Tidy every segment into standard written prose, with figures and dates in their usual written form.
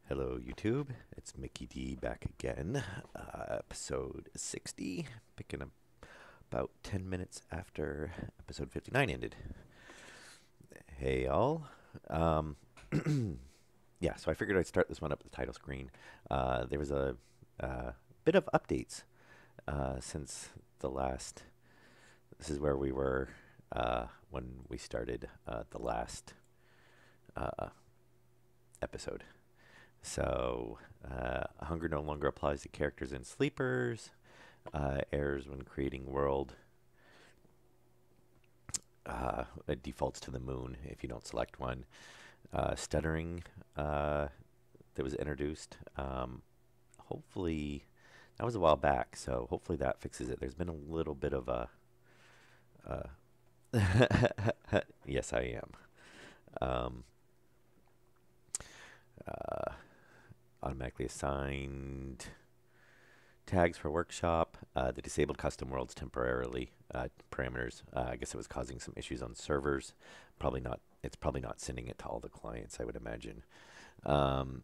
Hello, YouTube. It's Mickey D back again. Episode 60, picking up about 10 minutes after episode 59 ended. Hey, all. Um, yeah, so I figured I'd start this one up with the title screen. There was a bit of updates since the last. This is where we were when we started the last uh, episode. So, hunger no longer applies to characters in sleepers. Errors when creating world. It defaults to the moon if you don't select one. Stuttering that was introduced. Hopefully, that was a while back, so hopefully that fixes it. There's been a little bit of a. Yes, I am. Um, Automatically assigned tags for workshop. The disabled custom worlds temporarily parameters. I guess it was causing some issues on servers. Probably not. It's probably not sending it to all the clients, I would imagine. Um,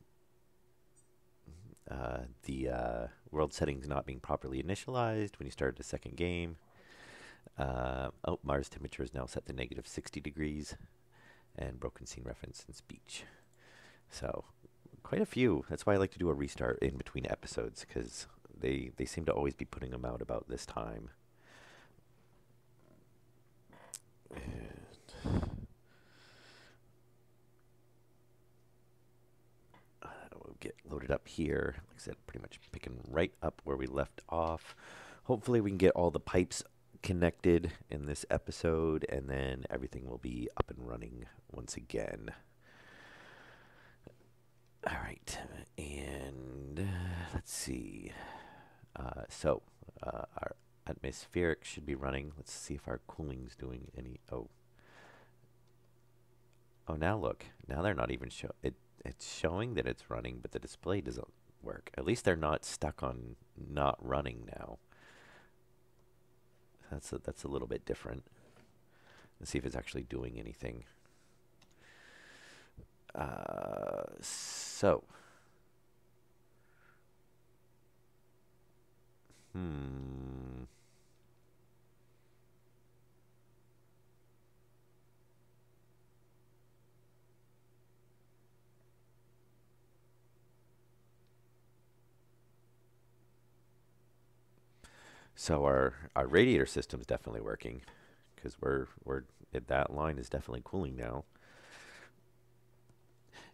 the world settings not being properly initialized when you started a second game. Oh, Mars temperature is now set to negative 60 degrees, and broken scene reference and speech. So, quite a few. That's why I like to do a restart in between episodes, because they seem to always be putting them out about this time. We'll get loaded up here. Like I said, pretty much picking right up where we left off. Hopefully, we can get all the pipes connected in this episode, and then everything will be up and running once again. All right, and let's see. Our atmospheric should be running. Let's see if our cooling's doing any. Oh, now look. Now they're not even show. It's showing that it's running, but the display doesn't work. At least they're not stuck on not running now. That's a little bit different. Let's see if it's actually doing anything. So. Hmm. So our radiator system's definitely working, because that line is definitely cooling now.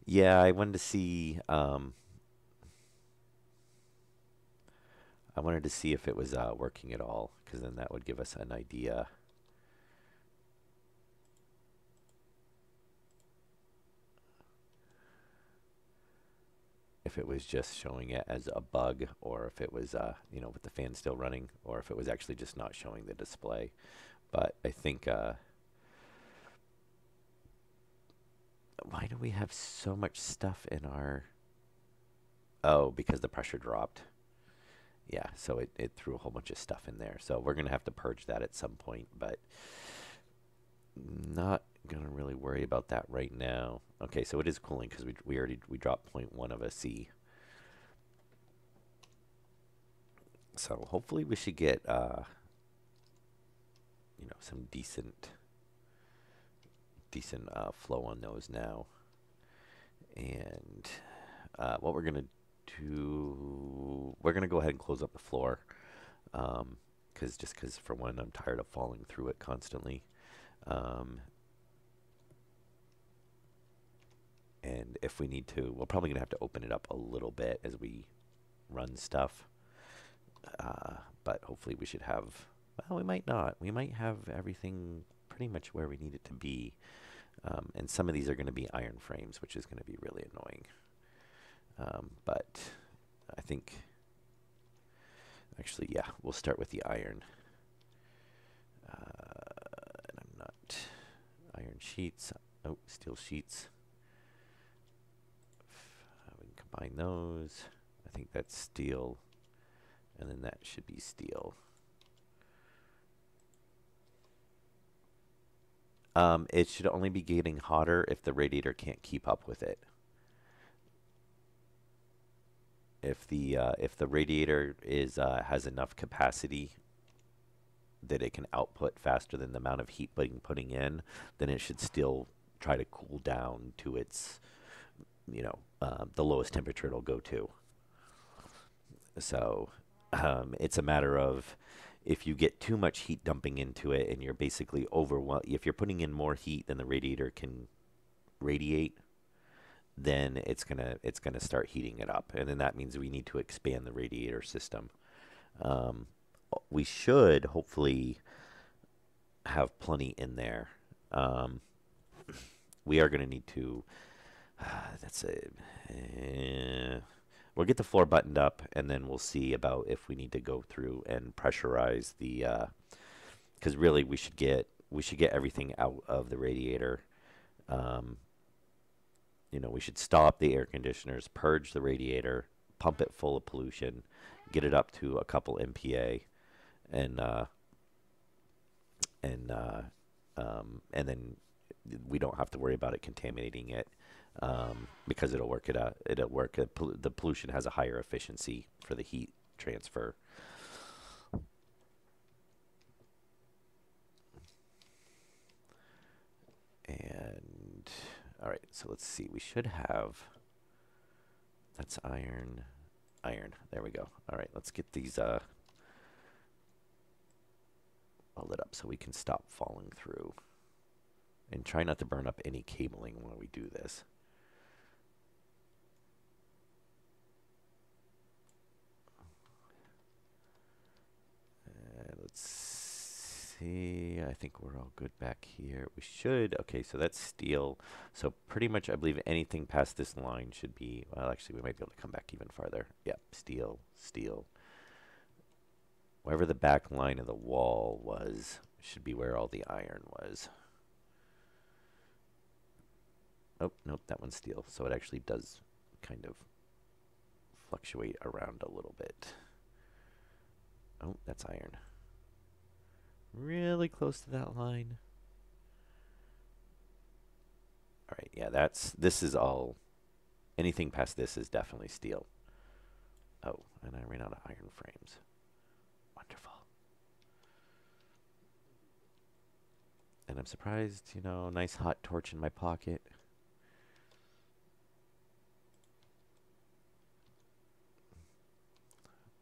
Yeah, I wanted to see. I wanted to see if it was working at all, because then that would give us an idea. If it was just showing it as a bug, or if it was, with the fan still running, or if it was actually just not showing the display. But I think, why do we have so much stuff in our? Oh, because the pressure dropped. Yeah, so it threw a whole bunch of stuff in there. So we're gonna have to purge that at some point, but not gonna really worry about that right now. Okay, so it is cooling because we dropped zero point 0.1 of a C. So hopefully we should get some decent flow on those now. And what we're gonna do, we're gonna go ahead and close up the floor, because for one, I'm tired of falling through it constantly. Um, and if we need to, we're probably gonna have to open it up a little bit as we run stuff. But hopefully we should have. Well, we might not. We might have everything pretty much where we need it to be. And some of these are going to be iron frames, which is going to be really annoying. But I think, actually, yeah, we'll start with the iron. And I'm not. Iron sheets. Oh, steel sheets. We can combine those. I think that's steel. And then that should be steel. It should only be getting hotter if the radiator can't keep up with it. If the radiator is has enough capacity that it can output faster than the amount of heat putting in, then it should still try to cool down to its, the lowest temperature it'll go to. So it's a matter of, if you get too much heat dumping into it and you're basically overwhelmed, if you're putting in more heat than the radiator can radiate, then it's gonna start heating it up, and then that means we need to expand the radiator system. Um, we should hopefully have plenty in there. Um, we are going to need to. That's a. We'll get the floor buttoned up, and then we'll see about if we need to go through and pressurize the. Because really, we should get everything out of the radiator. Um, we should stop the air conditioners, purge the radiator, pump it full of pollution, get it up to a couple MPa, and and uh, and then we don't have to worry about it contaminating it, because it'll work it out. It'll work. The pollution has a higher efficiency for the heat transfer. And all right, so let's see. We should have. That's iron. Iron. There we go. All right, let's get these all lit up so we can stop falling through. And try not to burn up any cabling while we do this. Let's see. I think we're all good back here. We should. Okay, so that's steel. So pretty much, I believe anything past this line should be. Well, actually, we might be able to come back even farther. Yep, steel, steel. Wherever the back line of the wall was, should be where all the iron was. Oh, nope, that one's steel. So it actually does kind of fluctuate around a little bit. Oh, that's iron. Really close to that line. All right, yeah, this is all, anything past this is definitely steel. Oh, and I ran out of iron frames. Wonderful. And I'm surprised, nice hot torch in my pocket.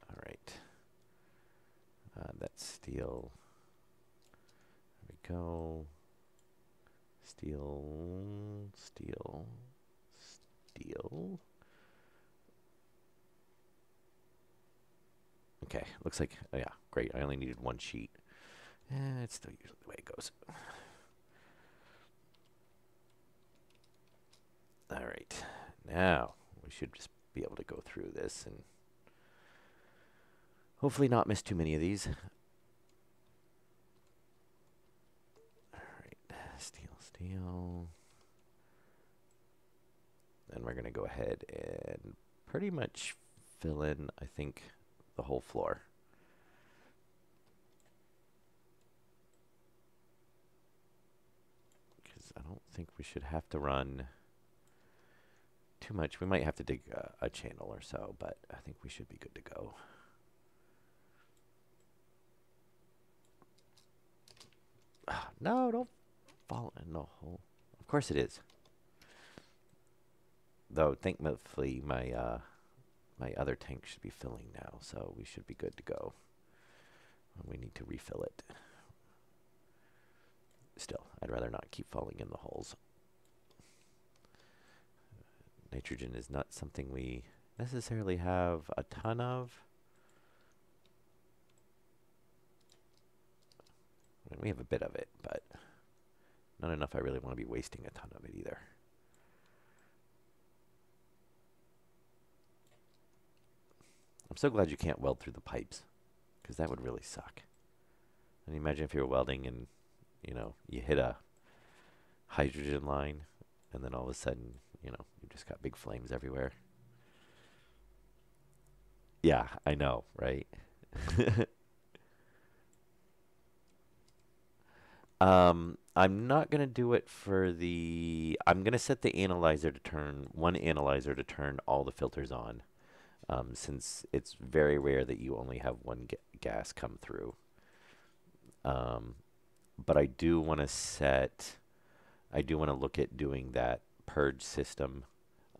All right. That's steel. There we go. Steel, steel, steel. Okay, looks like, oh yeah, great. I only needed one sheet. It's still usually the way it goes. All right, now we should just be able to go through this and hopefully not miss too many of these. All right, steel, steel. Then we're going to go ahead and pretty much fill in, I think, the whole floor. Because I don't think we should have to run too much. We might have to dig a channel or so, but I think we should be good to go. No, don't fall in the hole. Of course it is. Though, thankfully, my other tank should be filling now, so we should be good to go. We need to refill it. Still, I'd rather not keep falling in the holes. Nitrogen is not something we necessarily have a ton of. I mean, we have a bit of it, but not enough I really want to be wasting a ton of it either. I'm so glad you can't weld through the pipes, because that would really suck. And imagine if you were welding and, you hit a hydrogen line, and then all of a sudden, you've just got big flames everywhere. Yeah, I know, right? I'm not going to do it for I'm going to set the analyzer to turn, one analyzer to turn all the filters on. since it's very rare that you only have one gas come through. Um, but I do want to look at doing that purge system,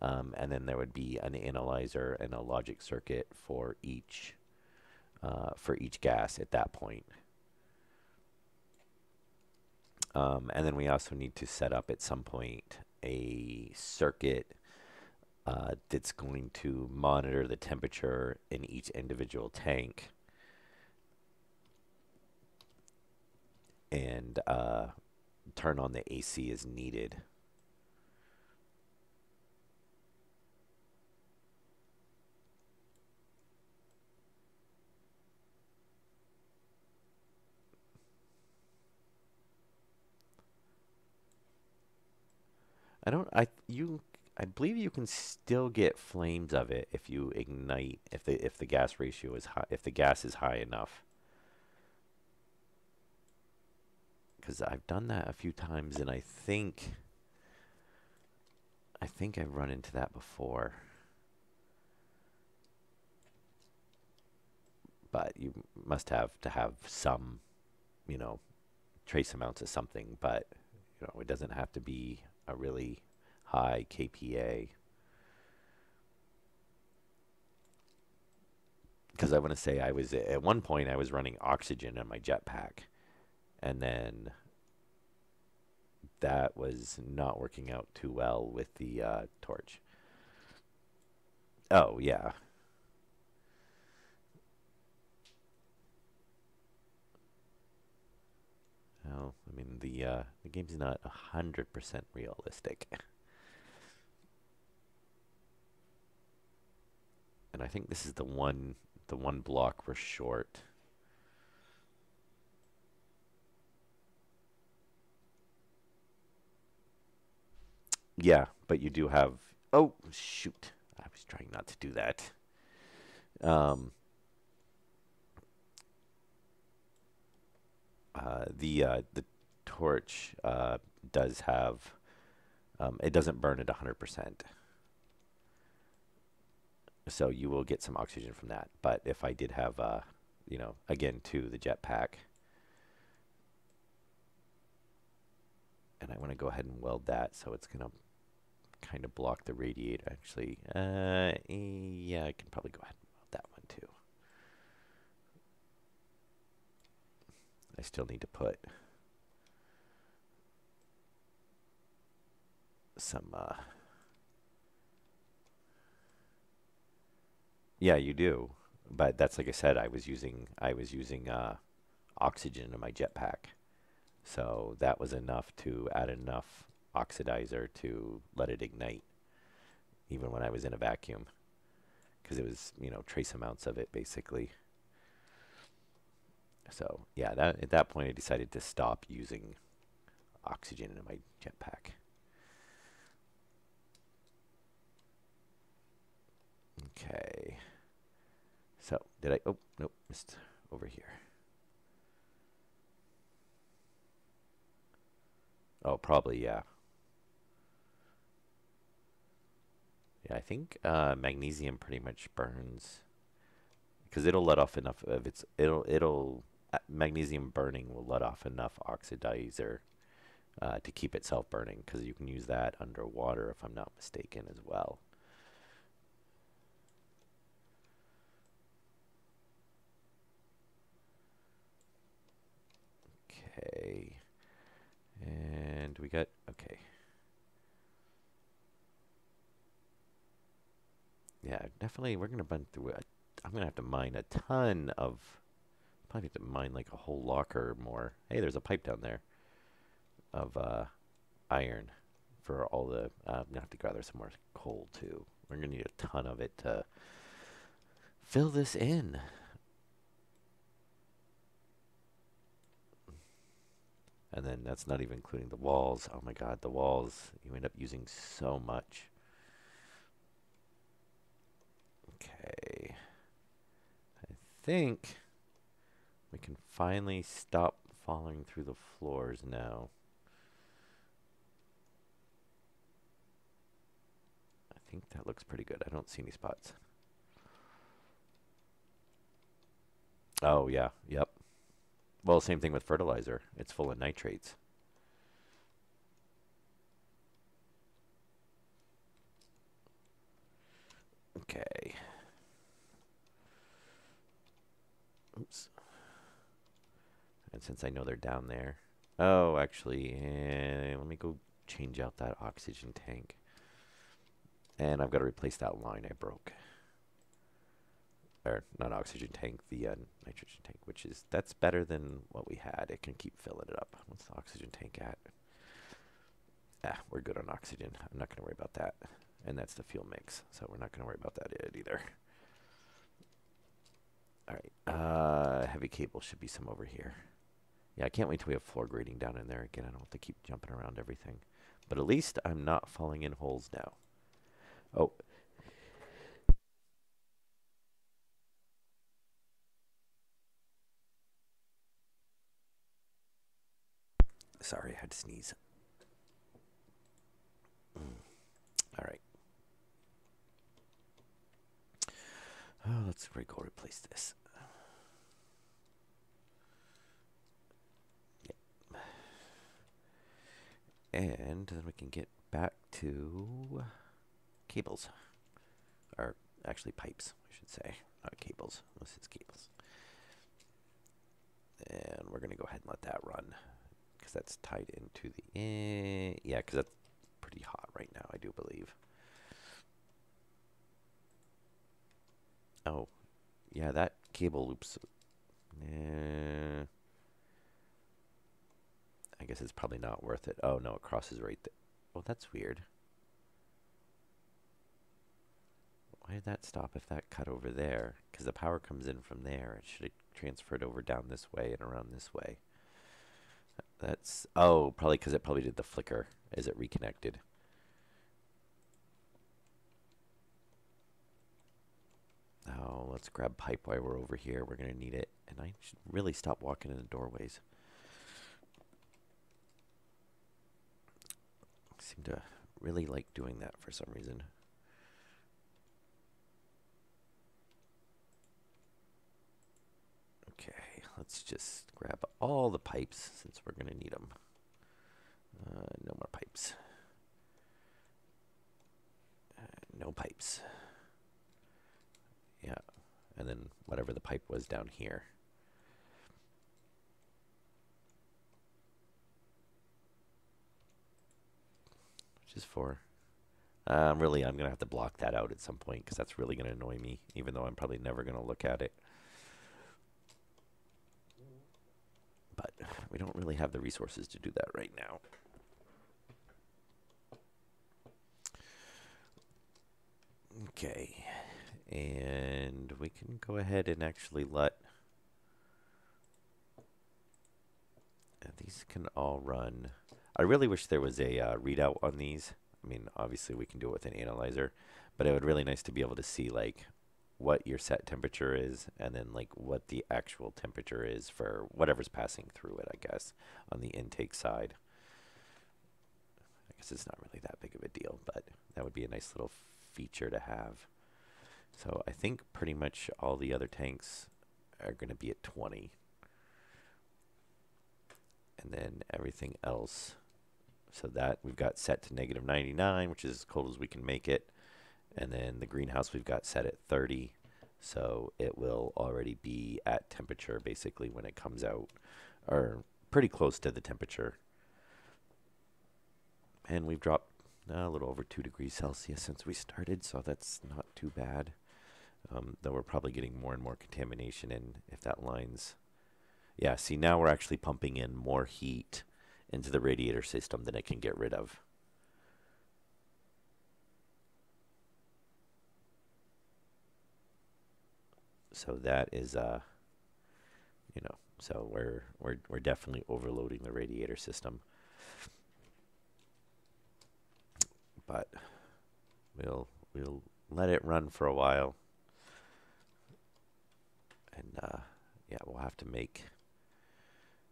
and then there would be an analyzer and a logic circuit for each gas at that point. And then we also need to set up at some point a circuit that's going to monitor the temperature in each individual tank and turn on the AC as needed. I don't. I believe you can still get flames of it if you ignite if the gas ratio is high, if the gas is high enough. Because I've done that a few times, and I think I've run into that before. But you must have to have some, you know, trace amounts of something. But it doesn't have to be a really high kPa. Because I want to say I was at one point I was running oxygen in my jetpack, and then that was not working out too well with the torch. Oh yeah. Well, I mean the game's not 100% realistic, and I think this is the one block we're short. Yeah, but you do have. Oh shoot! I was trying not to do that. Um, the torch does have. It doesn't burn at 100%, so you will get some oxygen from that. But if I did have, again, to the jetpack, and I want to go ahead and weld that, so it's gonna kind of block the radiator. Actually, yeah, I can probably go ahead and weld that one too. I still need to put some. Yeah, you do, but that's like I said. I was using oxygen in my jetpack, so that was enough to add enough oxidizer to let it ignite, even when I was in a vacuum, because it was trace amounts of it basically. So yeah, that at that point I decided to stop using oxygen in my jetpack. Okay. So did I? Oh nope, missed over here. Oh, probably yeah. Yeah, I think magnesium pretty much burns because it'll let off enough of its. It'll magnesium burning will let off enough oxidizer to keep itself burning because you can use that underwater if I'm not mistaken as well. Okay. And we got, okay. Yeah, definitely, we're going to run through it. I'm going to have to mine a ton of, probably have to mine like a whole locker more. Hey, there's a pipe down there of iron for all the, I'm going to have to gather some more coal too. We're going to need a ton of it to fill this in. And then that's not even including the walls. Oh my God, the walls, you end up using so much. Okay. I think we can finally stop falling through the floors now. I think that looks pretty good. I don't see any spots. Oh, yeah. Yep. Well, same thing with fertilizer. It's full of nitrates. Okay. Oops. And since I know they're down there. Oh, actually, let me go change out that oxygen tank. And I've got to replace that line I broke. Or, not oxygen tank, the nitrogen tank, which is, that's better than what we had. It can keep filling it up. What's the oxygen tank at? Ah, we're good on oxygen. I'm not going to worry about that. And that's the fuel mix, so we're not going to worry about that either. All right, heavy cable should be some over here. Yeah, I can't wait till we have floor grading down in there again. I don't have to keep jumping around everything. But at least I'm not falling in holes now. Oh, sorry, I had to sneeze. All right. Oh, let's go replace this. And then we can get back to cables. Or actually pipes, I should say. Not cables. This is cables. And we're going to go ahead and let that run. Because that's tied into the... yeah, because that's pretty hot right now, I do believe. Oh, yeah, that cable loops... I guess it's probably not worth it. Oh, no, it crosses right there. Well, that's weird. Why did that stop if that cut over there? Because the power comes in from there. It should have transferred over down this way and around this way. That's... oh, probably because it probably did the flicker as it reconnected. Oh, let's grab pipe while we're over here. We're going to need it. And I should really stop walking in the doorways. I seem to really like doing that for some reason. Okay, let's just grab all the pipes since we're going to need them. No more pipes. No pipes. Yeah, and then whatever the pipe was down here. Which is for... really, I'm going to have to block that out at some point because that's really going to annoy me, even though I'm probably never going to look at it. But we don't really have the resources to do that right now. Okay, and we can go ahead and actually let... these can all run. I really wish there was a readout on these. I mean, obviously we can do it with an analyzer, but it would really nice to be able to see like what your set temperature is and then like what the actual temperature is for whatever's passing through it, I guess, on the intake side. I guess it's not really that big of a deal, but that would be a nice little feature to have. So I think pretty much all the other tanks are going to be at 20. And then everything else, so that we've got set to negative 99, which is as cold as we can make it. And then the greenhouse we've got set at 30. So it will already be at temperature basically when it comes out, or pretty close to the temperature. And we've dropped a little over 2 degrees Celsius since we started, so that's not too bad. Though we're probably getting more and more contamination in if that line's... yeah, see, now we're actually pumping in more heat into the radiator system than it can get rid of. So that is, you know, so we're definitely overloading the radiator system. But we'll let it run for a while. And yeah, we'll have to make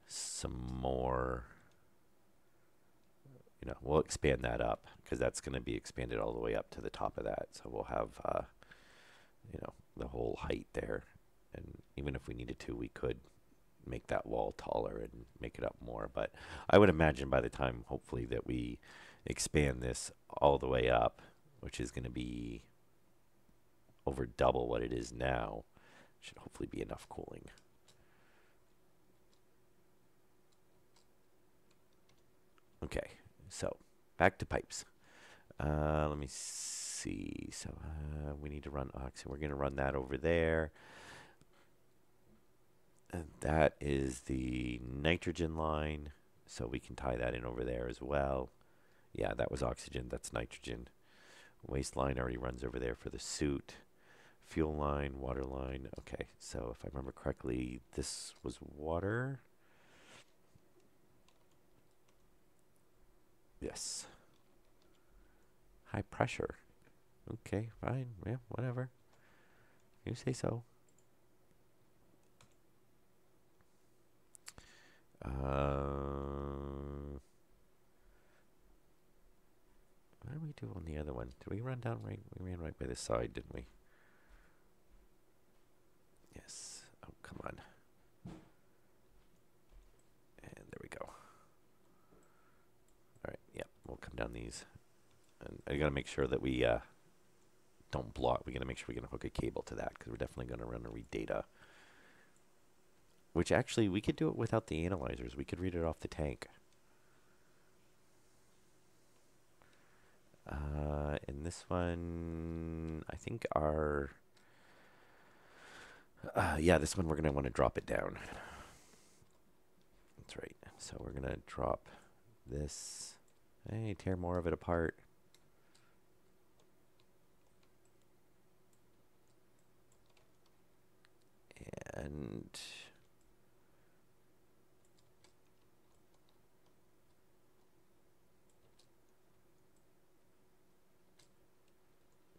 some more, you know, we'll expand that up because that's going to be expanded all the way up to the top of that. So we'll have, you know, the whole height there. And even if we needed to, we could make that wall taller and make it up more. But I would imagine by the time, hopefully, that we expand this all the way up, which is going to be over double what it is now, should hopefully be enough cooling. Okay, so back to pipes. Let me see. So we need to run oxygen. We're going to run that over there. And that is the nitrogen line. So we can tie that in over there as well. Yeah, that was oxygen. That's nitrogen. Waste line already runs over there for the suit. Fuel line, water line. Okay, so if I remember correctly, this was water. Yes. High pressure. Okay, fine. Yeah, whatever. You say so. What did we do on the other one? Did we run down right? We ran right by the side, didn't we? Yes. Oh, come on. And there we go. All right. Yeah, we'll come down these. And I got to make sure that we don't block. We got to make sure we can hook a cable to that because we're definitely going to run a read data. Which actually, we could do it without the analyzers. We could read it off the tank. In this one, I think our... yeah, this one we're going to want to drop it down. That's right. So we're going to drop this. Hey, tear more of it apart. And...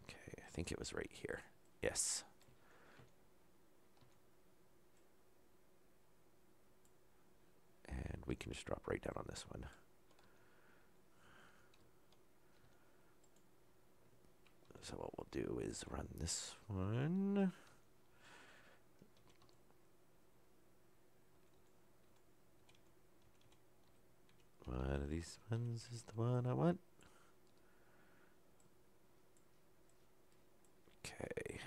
okay, I think it was right here. Yes. And we can just drop right down on this one. So what we'll do is run this one. One of these ones is the one I want. Okay.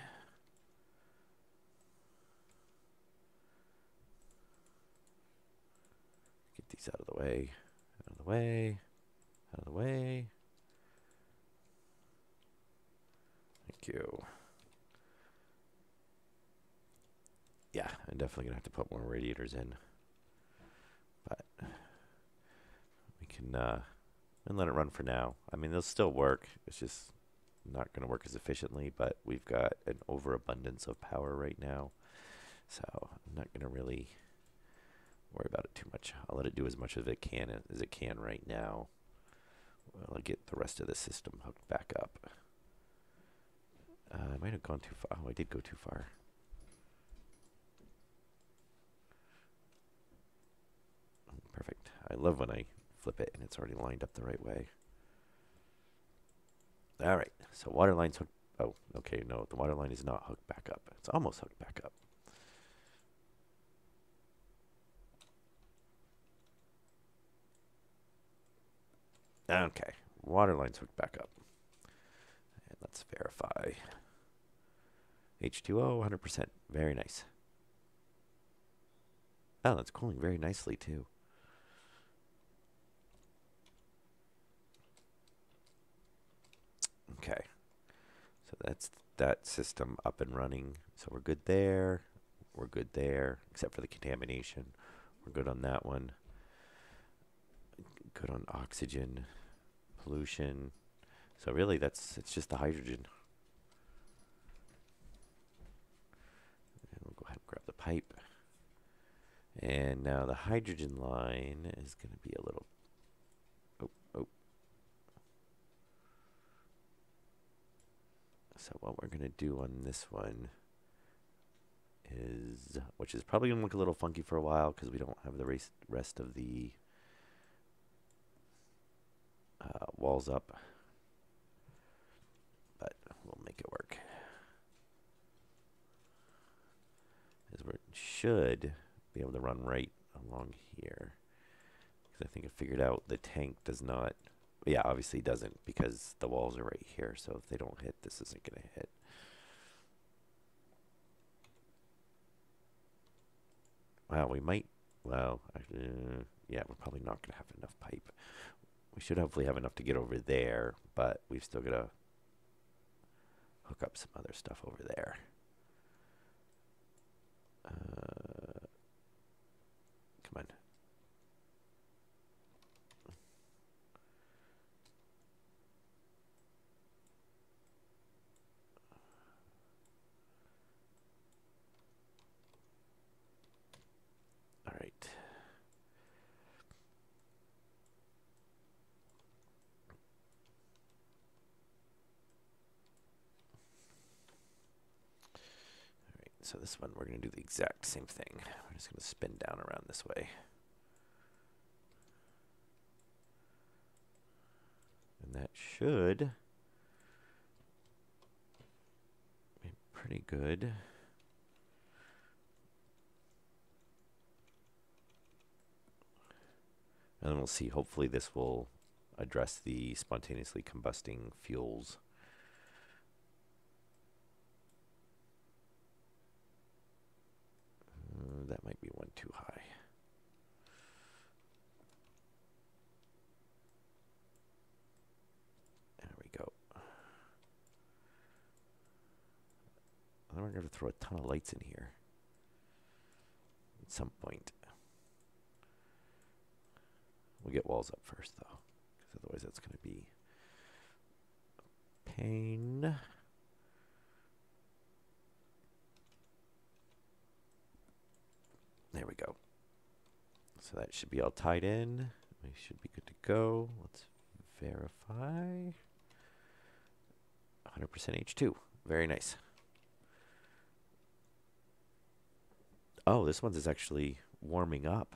Get these out of the way. Out of the way. Out of the way. Thank you. Yeah, I'm definitely going to have to put more radiators in. But we can and let it run for now. I mean, they'll still work. It's just not going to work as efficiently, but we've got an overabundance of power right now. So I'm not going to really worry about it too much. I'll let it do as much as it can right now. I'll get the rest of the system hooked back up. I might have gone too far. Oh, I did go too far. Perfect. I love when I flip it and it's already lined up the right way. All right. So water line's hooked. Oh, okay. No, the water line is not hooked back up. It's almost hooked back up. Okay. Water line's hooked back up. And let's verify. H2O, 100%. Very nice. Oh, that's cooling very nicely, too. Okay. So that's that system up and running. So we're good there. We're good there, except for the contamination. We're good on that one. Good on oxygen, pollution. So really, it's just the hydrogen. And we'll go ahead and grab the pipe. And now the hydrogen line is going to be a little... Oh. So what we're going to do on this one is, which is probably going to look a little funky for a while because we don't have the rest of the walls up, but we'll make it work. should be able to run right along here. Because I think I figured out the tank does not, yeah, obviously doesn't because the walls are right here. So if they don't hit, this isn't going to hit. Wow, we might, well, yeah, we're probably not going to have enough pipe. We should hopefully have enough to get over there, but we've still got to hook up some other stuff over there. Come on. All right. So this one, we're going to do the exact same thing. We're just going to spin down around this way. And that should be pretty good. And then we'll see, hopefully this will address the spontaneously combusting fuels. That might be one too high. There we go. Then we're going to throw a ton of lights in here at some point. We'll get walls up first, though, because otherwise that's going to be a pain. There we go. So that should be all tied in. We should be good to go. Let's verify. 100% H2. Very nice. Oh, this one's is actually warming up.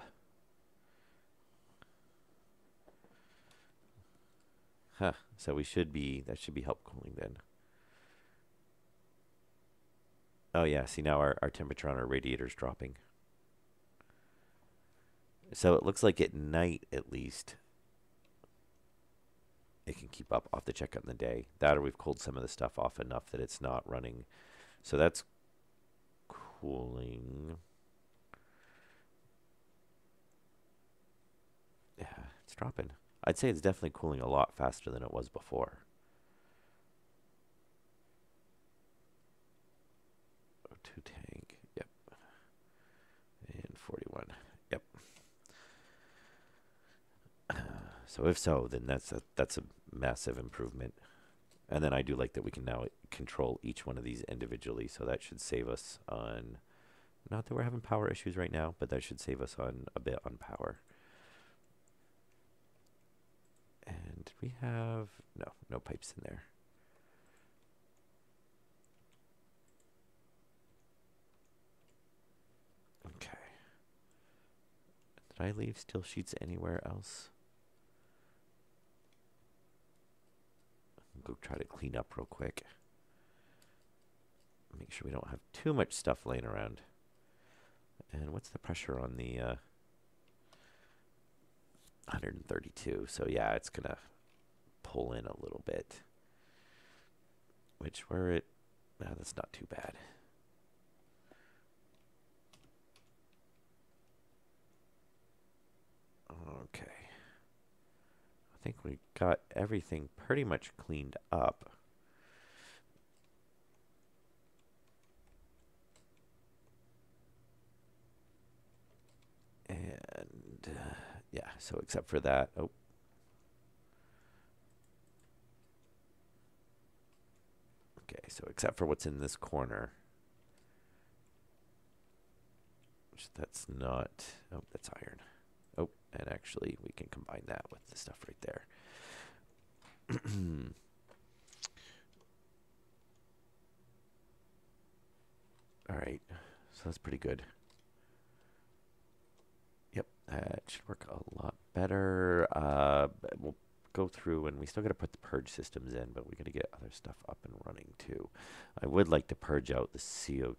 Huh. So we should be, that should be help cooling then. Oh yeah, see now our temperature on our radiator is dropping. So it looks like at night, at least, it can keep up off the check in the day. That or we've cooled some of the stuff off enough that it's not running. So that's cooling. Yeah, it's dropping. I'd say it's definitely cooling a lot faster than it was before. O2 tank, yep. And 41, yep. So if so, then that's a massive improvement. And then I do like that we can now control each one of these individually, so that should save us on, not that we're having power issues right now, but that should save us on a bit on power. And we have, no pipes in there. Okay. Did I leave steel sheets anywhere else? Go try to clean up real quick. Make sure we don't have too much stuff laying around. And what's the pressure on the 132? So yeah, it's gonna pull in a little bit. Which we're at, that's not too bad. Okay. I think we got everything pretty much cleaned up. And yeah, so except for that, oh. Okay, so except for what's in this corner, which that's not, oh, that's iron. Oh, and actually we can combine that with the stuff right there. All right, so that's pretty good. Yep, that should work a lot better. We'll go through, and we still got to put the purge systems in, but we got to get other stuff up and running too. I would like to purge out the CO2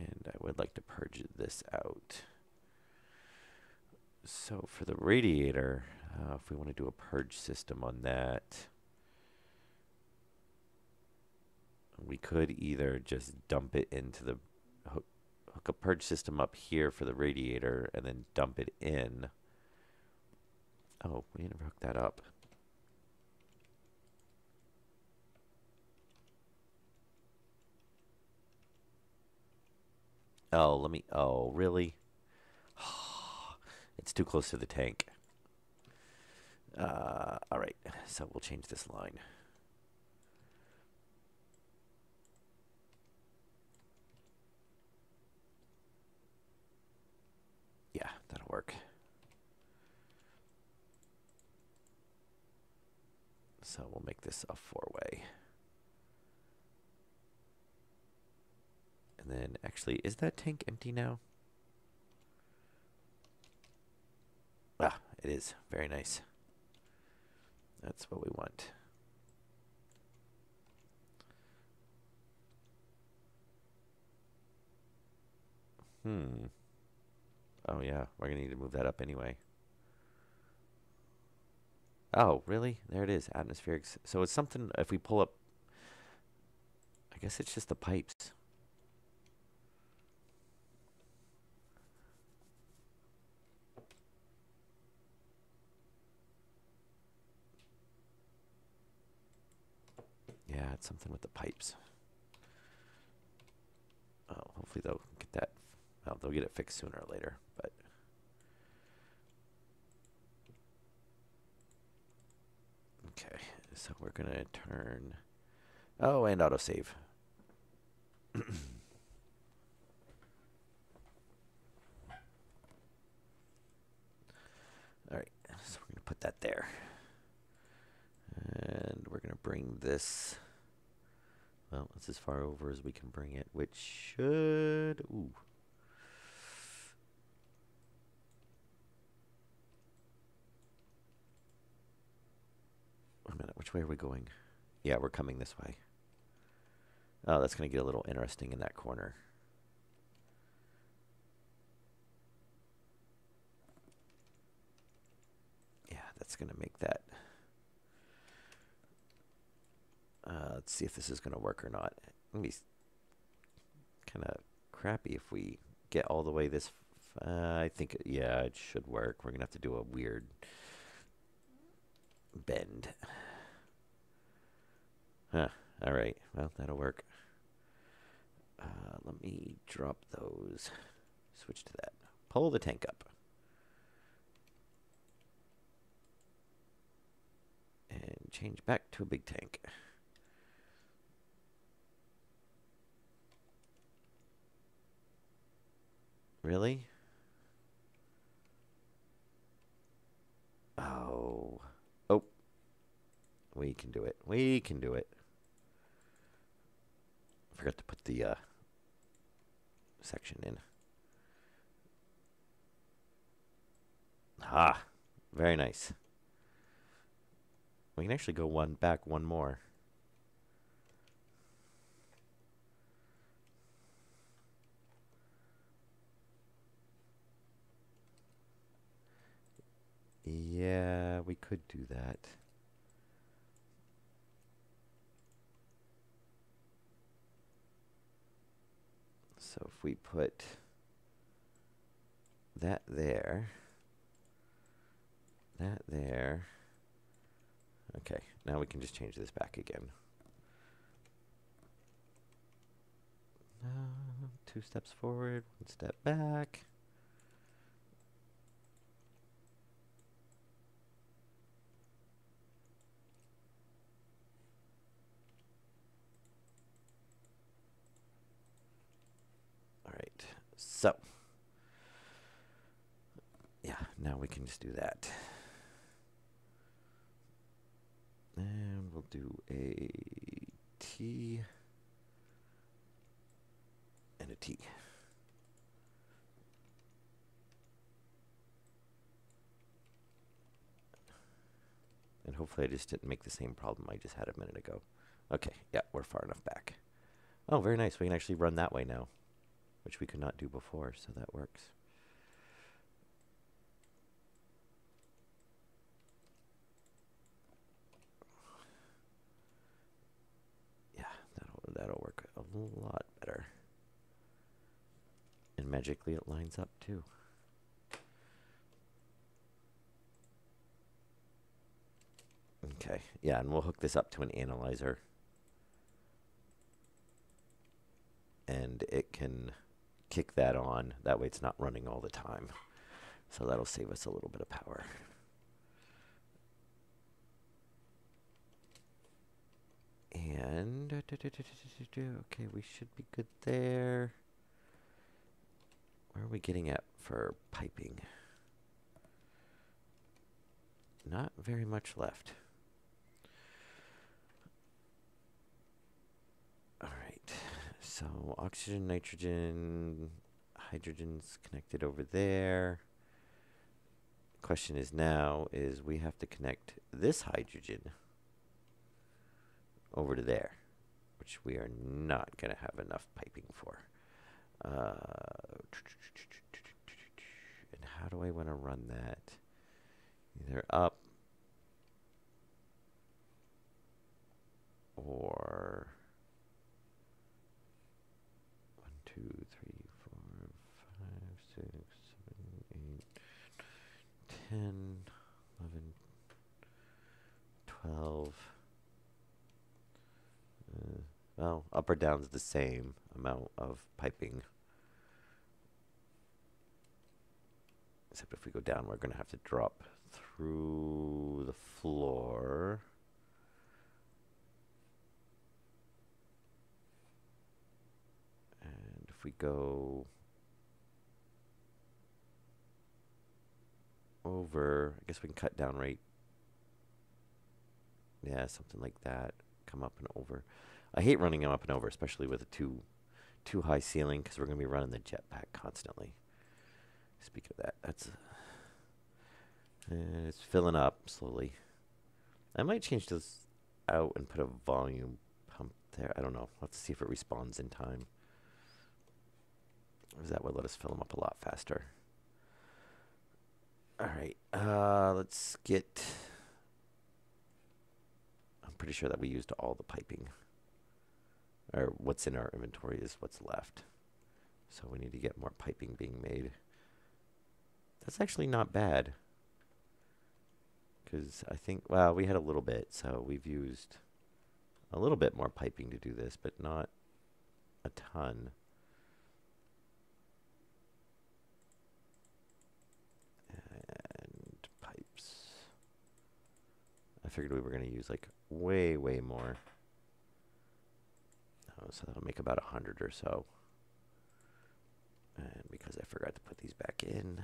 And I would like to purge this out. So for the radiator, if we want to do a purge system on that, we could either just dump it into the hook a purge system up here for the radiator and then dump it in. Oh, we never hooked that up. Oh, oh, really? It's too close to the tank. All right, so we'll change this line. Yeah, that'll work. So we'll make this a four-way. And then, actually, is that tank empty now? Ah, it is. Very nice. That's what we want. Oh, yeah. We're going to need to move that up anyway. Oh, really? There it is. Atmospheric. So it's something, if we pull up, I guess it's just the pipes. Yeah, it's something with the pipes. Oh, hopefully they'll get that. Well, they'll get it fixed sooner or later, but. Okay, so we're going to turn. Oh, and autosave. All right, so we're going to put that there. And we're going to bring this. Well, it's as far over as we can bring it, which should. Ooh. Wait a minute, which way are we going? Yeah, we're coming this way. Oh, that's going to get a little interesting in that corner. Yeah, that's going to make that. Let's see if this is going to work or not. It's going to be kind of crappy if we get all the way this. I think, yeah, it should work. We're going to have to do a weird bend. Huh. All right. Well, that'll work. Let me drop those. Switch to that. Pull the tank up. And change back to a big tank. Really? Oh. Oh. We can do it. We can do it. Forgot to put the section in. Ah. Very nice. We can actually go back one more. Yeah, we could do that. So if we put that there, that there. Okay, now we can just change this back again. 2 steps forward, 1 step back. All right, so yeah, now we can just do that. And we'll do a T and a T. And hopefully I just didn't make the same problem I just had a minute ago. Okay, yeah, we're far enough back. Oh, very nice. We can actually run that way now. which we could not do before, so that works. Yeah, that'll work a lot better. And magically it lines up too. Okay, yeah, and we'll hook this up to an analyzer. And it can kick that on. That way it's not running all the time. So that'll save us a little bit of power. And, okay, we should be good there. Where are we getting at for piping? Not very much left. All right, so oxygen, nitrogen, hydrogen's connected over there. Question is now is we have to connect this hydrogen over to there, which we are not going to have enough piping for. And how do I want to run that? Either up or 1, 2, 3, 4, 5, 6, 7, 8, 10, 11, 12. Well, up or down's the same amount of piping. Except if we go down, we're going to have to drop through the floor. And if we go over, I guess we can cut down right. Yeah, something like that. Come up and over. I hate running them up and over, especially with a too high ceiling, because we're going to be running the jetpack constantly. Speaking of that, that's it's filling up slowly. I might change this out and put a volume pump there. I don't know. Let's see if it responds in time. Because that would let us fill them up a lot faster. All right. Let's get... I'm pretty sure that we used all the piping. Or what's in our inventory is what's left. So we need to get more piping being made. That's actually not bad. Because I think, well, we had a little bit, so we've used a little bit more piping to do this, but not a ton. And pipes. I figured we were going to use like way more. So that'll make about 100 or so. And because I forgot to put these back in,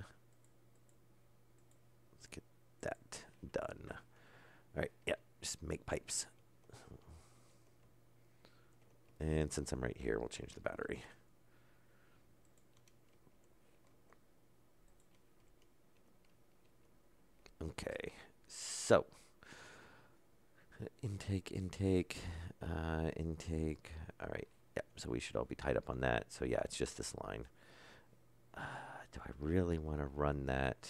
let's get that done. All right, yeah, just make pipes. And since I'm right here, we'll change the battery. Okay, so intake. All right, yeah, so we should all be tied up on that. So yeah, it's just this line. Do I really want to run that?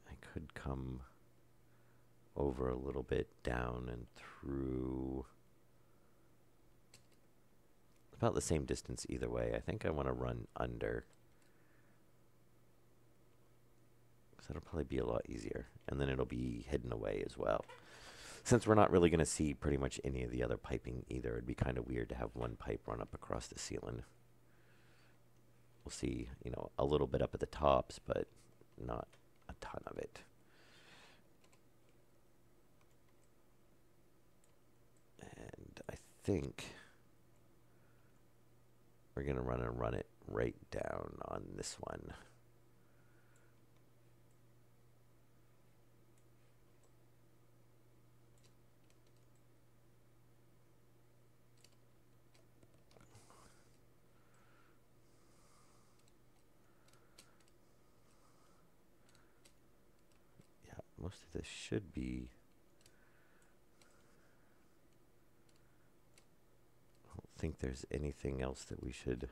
I could come over a little bit down and through. About the same distance either way. I think I want to run under. Because that'll probably be a lot easier. And then it'll be hidden away as well. Since we're not really going to see pretty much any of the other piping either, it'd be kind of weird to have one pipe run up across the ceiling. We'll see, you know, a little bit up at the tops, but not a ton of it. And I think we're going to run it right down on this one. Most of this should be think there's anything else that we should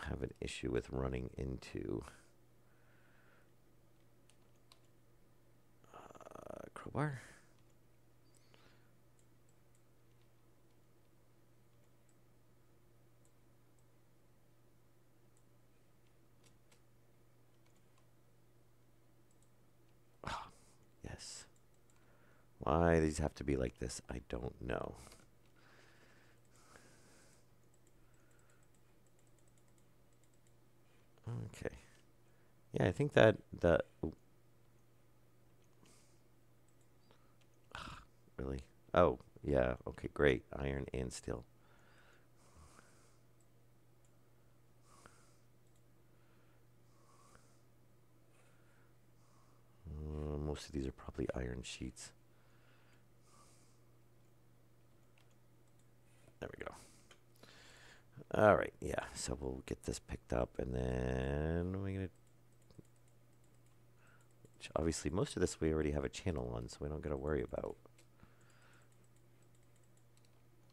have an issue with running into. Crowbar. Oh, yes. Why these have to be like this, I don't know. Okay. Yeah, I think that the really. Oh, yeah. Okay, great. Iron and steel. Most of these are probably iron sheets. There we go. All right, yeah. So we'll get this picked up, and then we're gonna. Obviously, most of this we already have a channel on, so we don't gotta worry about.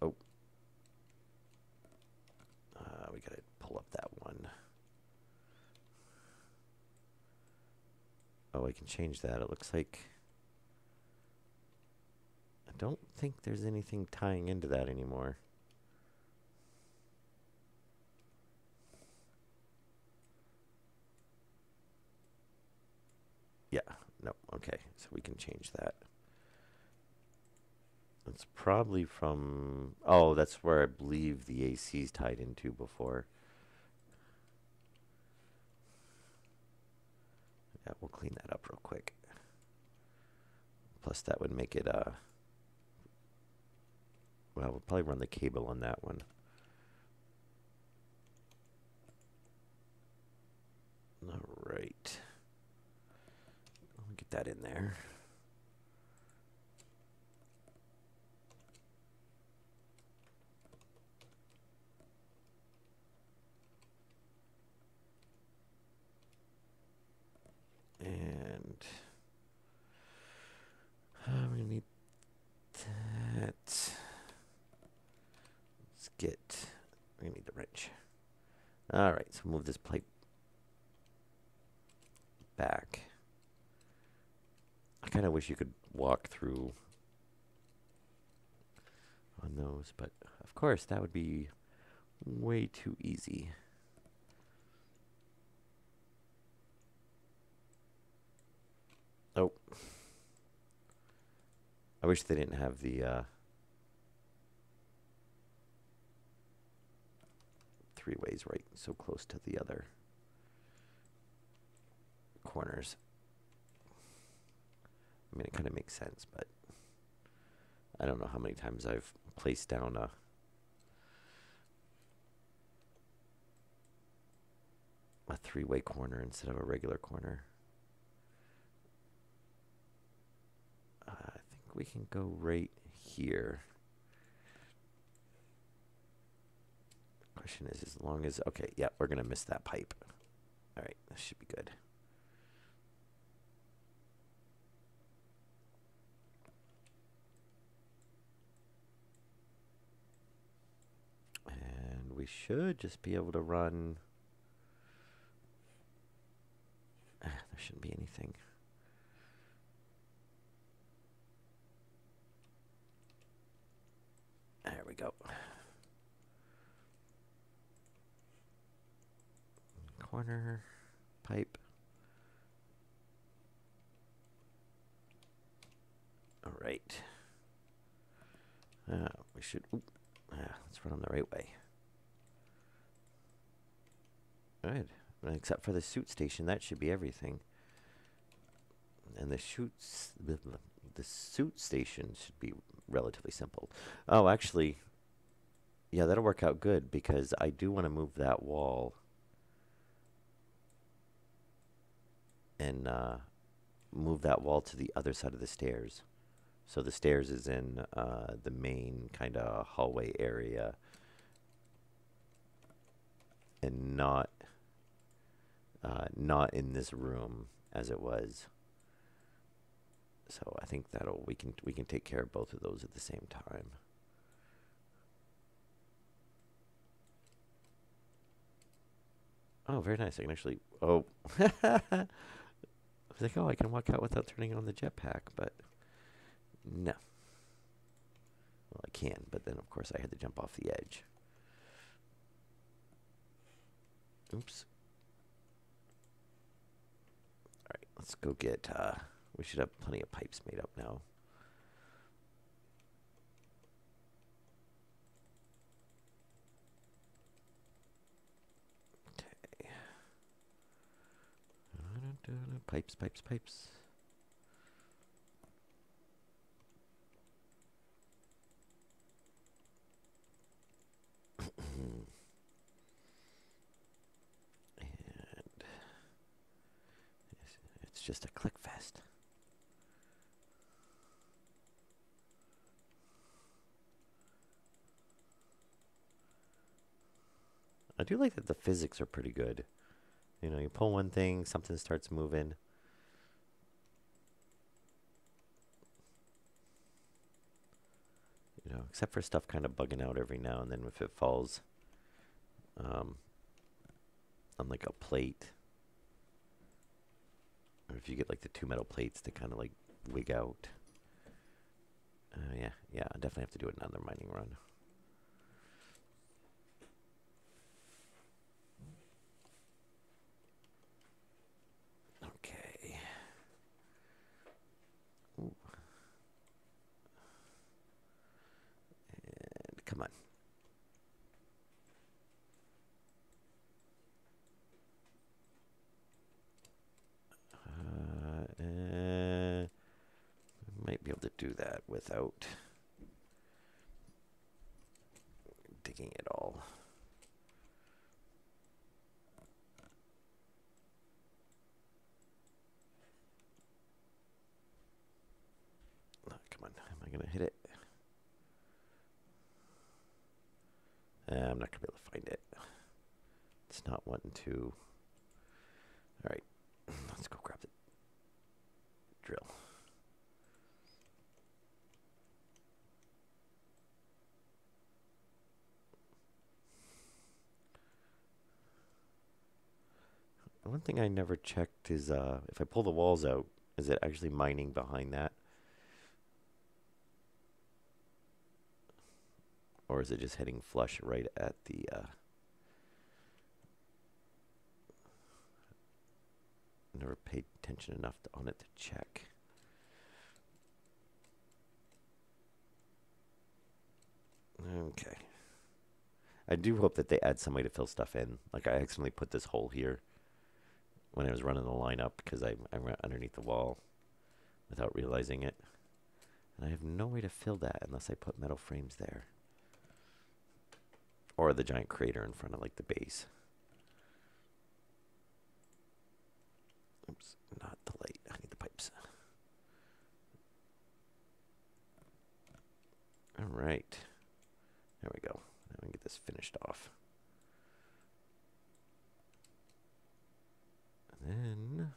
Oh, we gotta pull up that one. Oh, I can change that. It looks like. I don't think there's anything tying into that anymore. Yeah, no, okay, so we can change that. It's probably from, oh, that's where I believe the AC's tied into before. Yeah, we'll clean that up real quick. Plus that would make it, well, we'll probably run the cable on that one. All right. I'll get that in there. And we're gonna need that. Let's get, we're gonna need the wrench. All right, so move this pipe back. I kind of wish you could walk through on those, but of course that would be way too easy. Oh. I wish they didn't have the three ways right so close to the other corners. I mean, it kind of makes sense, but I don't know how many times I've placed down a three-way corner instead of a regular corner. I think we can go right here. Question is, as long as, okay, yeah, we're going to miss that pipe. All right, this should be good. And we should just be able to run. There shouldn't be anything. There we go. Corner, pipe. All right. We should, let's run them the right way. Good. Except for the suit station, that should be everything. And the suit station should be relatively simple. Oh, actually, yeah, that'll work out good because I do want to move that wall and move that wall to the other side of the stairs. So the stairs is in the main kind of hallway area and not in this room as it was. So I think we can take care of both of those at the same time. Oh, very nice. I can actually. Oh. I was like, oh, I can walk out without turning on the jetpack, but no. Well, I can, but then of course I had to jump off the edge. Oops. All right, let's go get. We should have plenty of pipes made up now. Okay. Pipes, pipes, pipes. And it's just a click fest. I do like that the physics are pretty good. You know, you pull one thing, something starts moving. You know, except for stuff kind of bugging out every now and then if it falls um, on like a plate. Or if you get like the two metal plates that kind of like wig out. Yeah, I definitely have to do another mining run. Okay. Ooh. And come on. Might be able to do that without digging it all. Oh, come on, am I gonna hit it? I'm not gonna be able to find it. It's not wanting to. All right, let's go grab the drill. One thing I never checked is if I pull the walls out, is it actually mining behind that? Or is it just hitting flush right at the... never paid attention enough on it to check. Okay. I do hope that they add some way to fill stuff in. Like I accidentally put this hole here when I was running the line up because I ran underneath the wall without realizing it. And I have no way to fill that unless I put metal frames there. Or the giant crater in front of like the base. Oops, not the light. I need the pipes. All right. There we go. Now we can get this finished off. And then...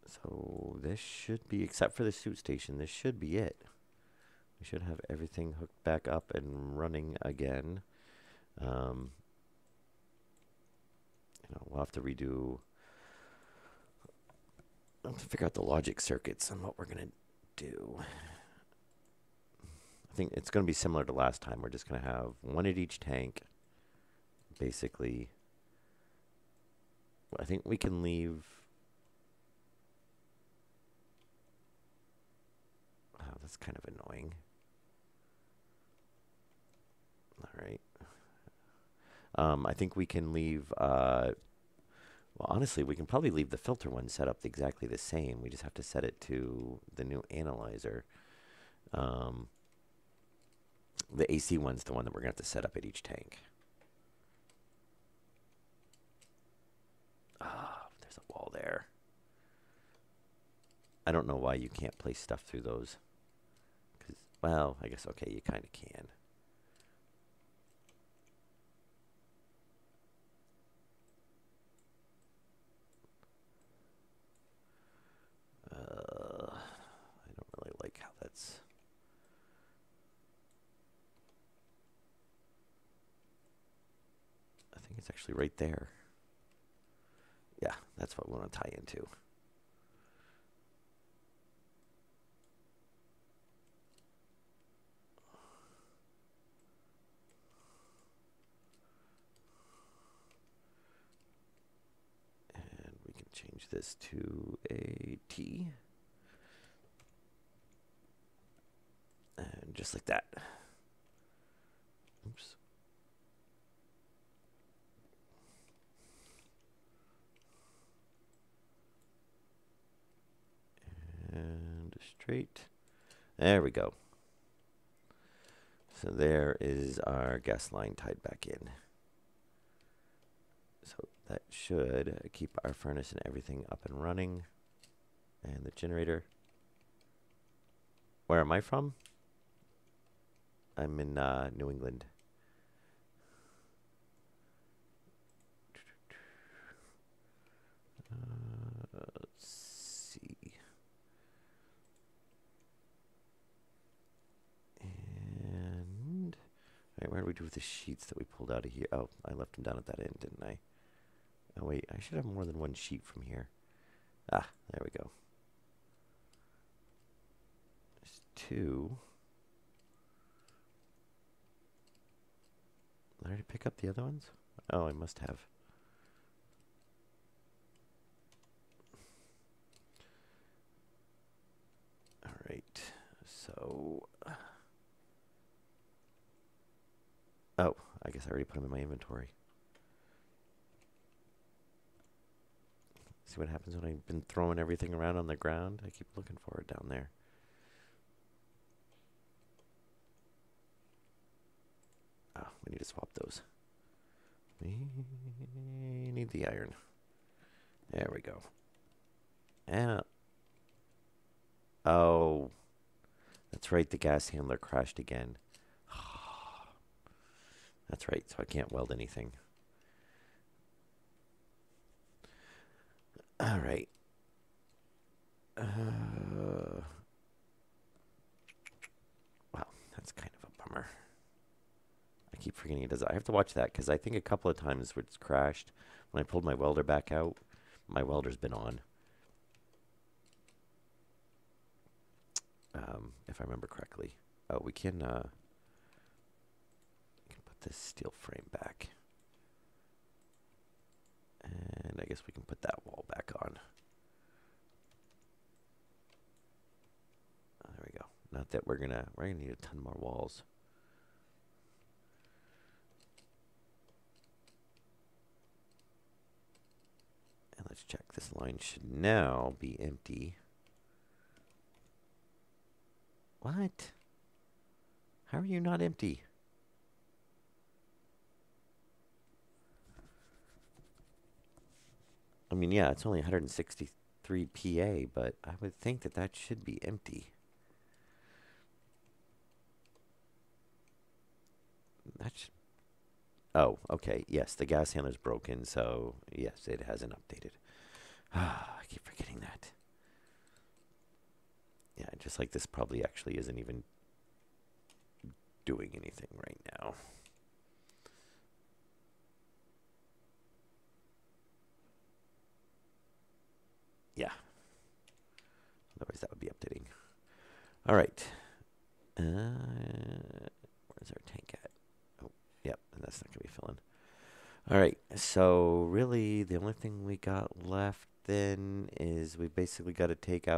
So this should be, except for the suit station, this should be it. We should have everything hooked back up and running again. You know, we'll have to redo. I'll have to figure out the logic circuits and what we're gonna do. I think it's gonna be similar to last time. We're just gonna have one at each tank. Basically, I think we can leave. Oh, that's kind of annoying. All right. I think we can leave. Well, honestly, we can probably leave the filter one set up exactly the same. We just have to set it to the new analyzer. The AC one's the one that we're going to have to set up at each tank. Ah, there's a wall there. I don't know why you can't place stuff through those. 'Cause, well, I guess, okay, you kind of can. I don't really like how that's... think it's actually right there. Yeah, that's what we want to tie into. And we can change this to a T. And just like that. Oops. And straight. There we go. So there is our gas line tied back in. So that should keep our furnace and everything up and running. And the generator. Where am I from? I'm in New England. Let's see. And all right, what did we do with the sheets that we pulled out of here? Oh, I left them down at that end, didn't I? Oh wait, I should have more than one sheet from here. Ah, there we go. There's two. Did I already pick up the other ones? Oh, I must have. All right, so. Oh, I guess I already put them in my inventory. See what happens when I've been throwing everything around on the ground? I keep looking for it down there. Oh, we need to swap those. We need the iron. There we go. And oh, that's right. The gas handler crashed again. That's right. So I can't weld anything. All right. Wow, that's kind of a bummer. I keep forgetting it does. I have to watch that because I think a couple of times it's crashed. When I pulled my welder back out, my welder's been on. If I remember correctly. Oh, we can put this steel frame back. And I guess we can put that wall back on. Oh, there we go. Not that we're gonna need a ton more walls. And let's check. This line should now be empty. What? How are you not empty? I mean, yeah, it's only 163 PA, but I would think that that should be empty. That should... Oh, okay. Yes, the gas handler's broken, so yes, it hasn't updated. Ah, I keep forgetting that. Yeah, just like this probably actually isn't even doing anything right now. Yeah. Otherwise that would be updating. All right. Where's our tank at? Oh, yep, and that's not going to be filling. All right, so really the only thing we got left then is we basically got to take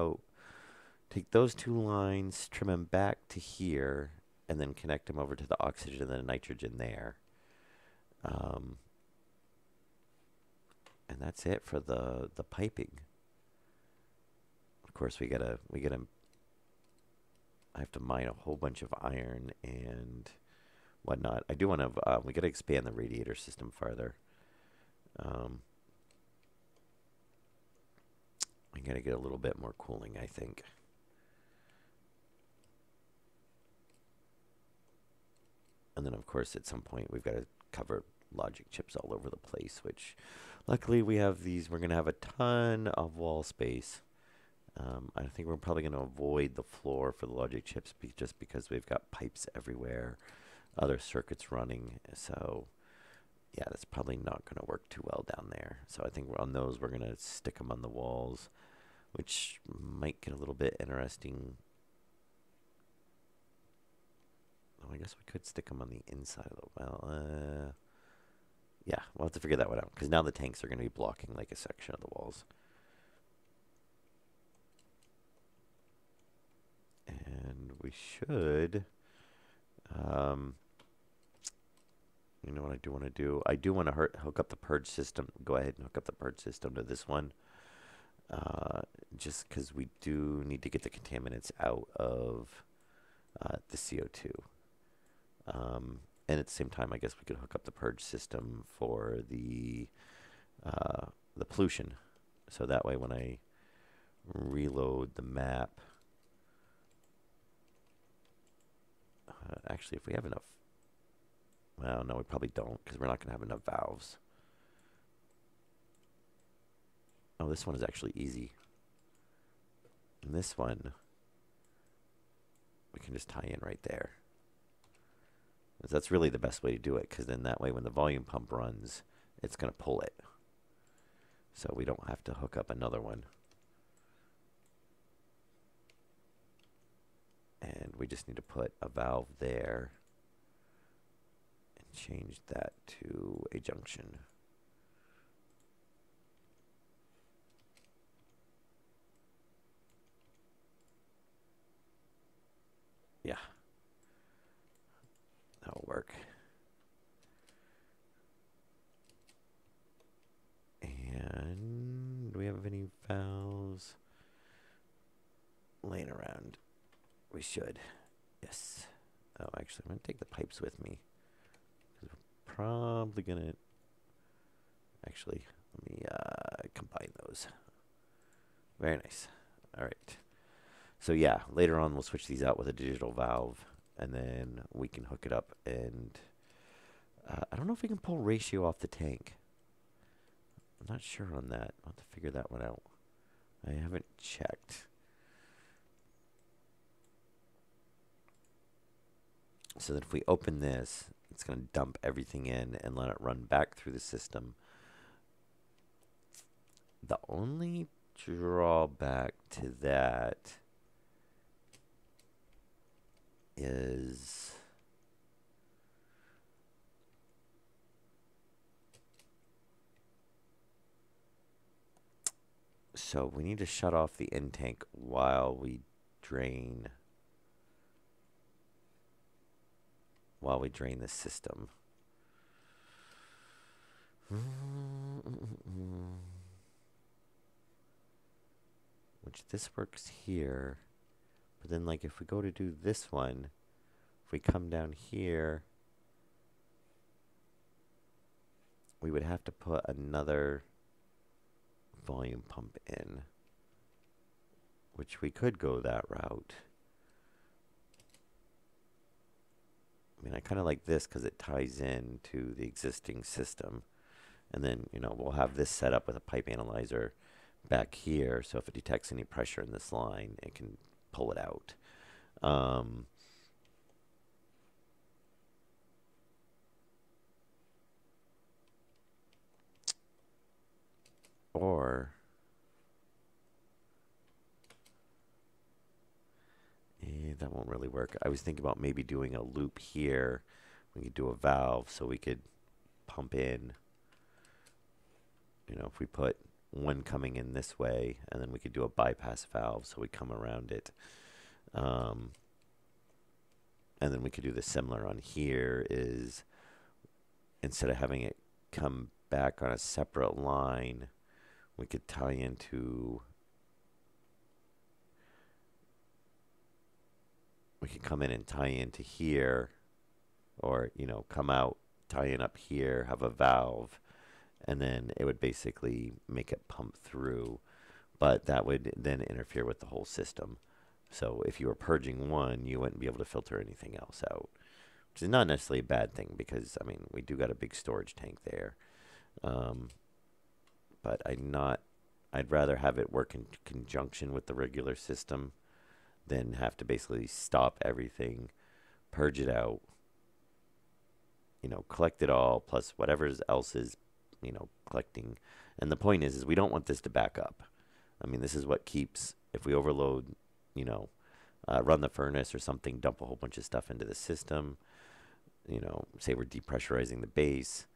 those two lines, trim them back to here, and then connect them over to the oxygen and the nitrogen there. And that's it for the piping. Of course, I have to mine a whole bunch of iron and whatnot. I do want to, we got to expand the radiator system farther. We got to get a little bit more cooling, I think. And then, of course, at some point, we've got to cover logic chips all over the place, which luckily we have these. We're going to have a ton of wall space. I think we're probably going to avoid the floor for the logic chips just because we've got pipes everywhere, other circuits running. So Yeah, that's probably not going to work too well down there. So I think on those, we're going to stick them on the walls, which might get a little bit interesting. Oh, I guess we could stick them on the inside of the, well, yeah, we'll have to figure that one out, because now the tanks are going to be blocking like a section of the walls. And we should, you know what I do want to do? I do want to hook up the purge system. Go ahead and hook up the purge system to this one. Just because we do need to get the contaminants out of the CO2. And at the same time, I guess we could hook up the purge system for the pollution. So that way when I reload the map, actually if we have enough, well, no, we probably don't, because we're not going to have enough valves. Oh, this one is actually easy. And this one, we can just tie in right there. That's really the best way to do it, because then that way when the volume pump runs, it's going to pull it. So we don't have to hook up another one. And we just need to put a valve there and change that to a junction. Yeah. That'll work. And do we have any valves laying around? We should. Yes. Oh, actually, I'm going to take the pipes with me. Because we're probably going to... Actually, let me combine those. Very nice. All right. So yeah, later on we'll switch these out with a digital valve, and then we can hook it up. And I don't know if we can pull ratio off the tank. I'm not sure on that. I'll have to figure that one out. I haven't checked. So that if we open this, it's going to dump everything in and let it run back through the system. The only drawback to that is so we need to shut off the in tank while we drain the system. Which this works here. But then like if we go to do this one, if we come down here, we would have to put another volume pump in, which we could go that route. I mean, I kind of like this because it ties in to the existing system. And then, you know, we'll have this set up with a pipe analyzer back here. So if it detects any pressure in this line, it can pull it out. Or that won't really work. I was thinking about maybe doing a loop here. We could do a valve so we could pump in. You know, if we put one coming in this way, and then we could do a bypass valve so we come around it. And then we could do the similar on here is instead of having it come back on a separate line, we could tie into, we could come in and tie into here, or, you know, come out, tie in up here, have a valve, and then it would basically make it pump through, but that would then interfere with the whole system. So if you were purging one, you wouldn't be able to filter anything else out, which is not necessarily a bad thing because, I mean, we do got a big storage tank there. But I'd rather have it work in conjunction with the regular system than have to basically stop everything, purge it out, collect it all plus whatever else is, collecting. And the point is we don't want this to back up. I mean, this is what keeps, if we overload, run the furnace or something, dump a whole bunch of stuff into the system, say we're depressurizing the base,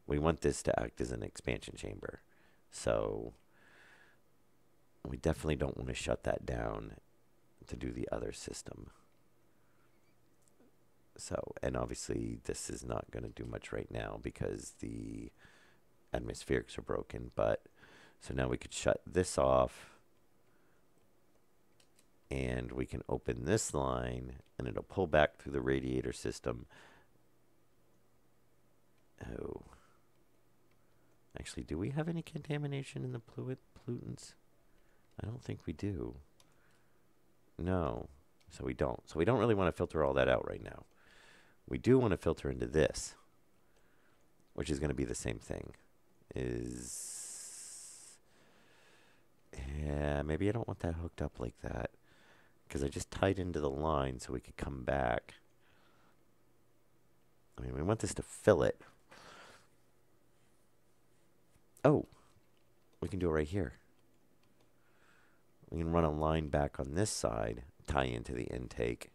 we want this to act as an expansion chamber. So we definitely don't want to shut that down to do the other system. So, and obviously this is not going to do much right now because the atmospherics are broken, but so now we could shut this off and we can open this line and it'll pull back through the radiator system. Oh. Actually, do we have any contamination in the pollutants? I don't think we do. No. So we don't. So we don't really want to filter all that out right now. We do want to filter into this, which is going to be the same thing. Yeah, maybe I don't want that hooked up like that because I just tied into the line so we could come back. I mean, we want this to fill it. Oh, we can do it right here. We can run a line back on this side, tie into the intake,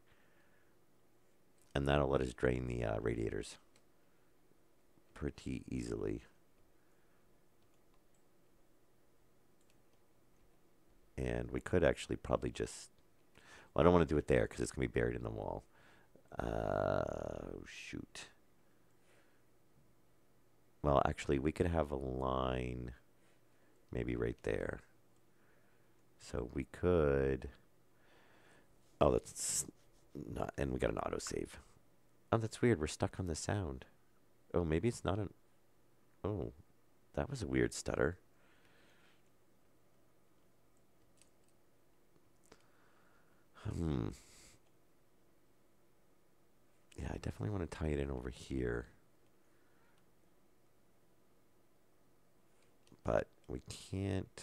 and that'll let us drain the radiators pretty easily. And we could actually probably just, well, I don't want to do it there because it's going to be buried in the wall. Shoot. Well, actually, we could have a line maybe right there. So we could, oh, that's not, and we got an autosave. Oh, that's weird. We're stuck on the sound. Oh, maybe it's not an, oh, that was a weird stutter. Yeah, I definitely want to tie it in over here. But we can't.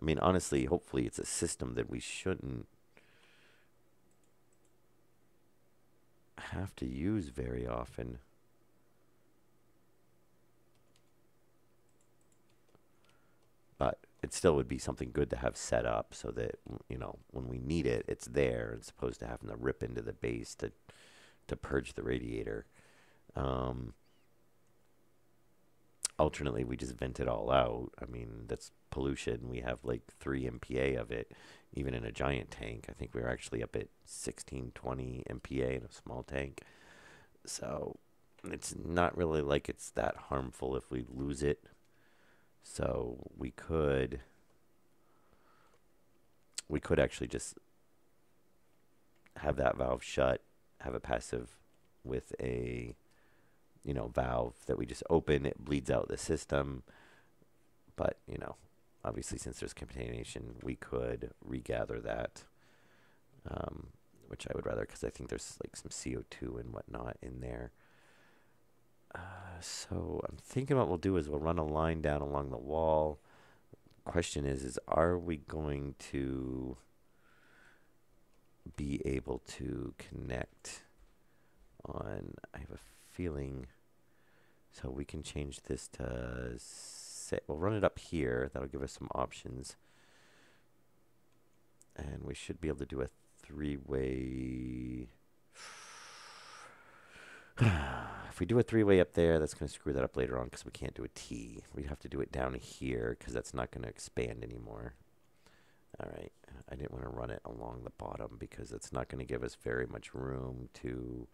I mean, honestly, hopefully it's a system that we shouldn't have to use very often. But it still would be something good to have set up so that, when we need it, it's there as opposed to having to rip into the base to purge the radiator. Alternately, we just vent it all out. I mean, that's pollution. We have like 3 MPa of it, even in a giant tank. I think we're actually up at 1620 MPa in a small tank. So it's not really like it's that harmful if we lose it. So we could actually just have that valve shut, have a passive with a valve that we just open, it bleeds out the system. But, obviously since there's contamination, we could regather that, which I would rather because I think there's like some CO2 and whatnot in there. So I'm thinking what we'll do is we'll run a line down along the wall. Question is are we going to be able to connect on, I have a feeling, so we can change this to, we'll run it up here. That'll give us some options. And we should be able to do a 3-way. If we do a 3-way up there, that's going to screw that up later on because we can't do a T. We have to do it down here because that's not going to expand anymore. All right. I didn't want to run it along the bottom because it's not going to give us very much room to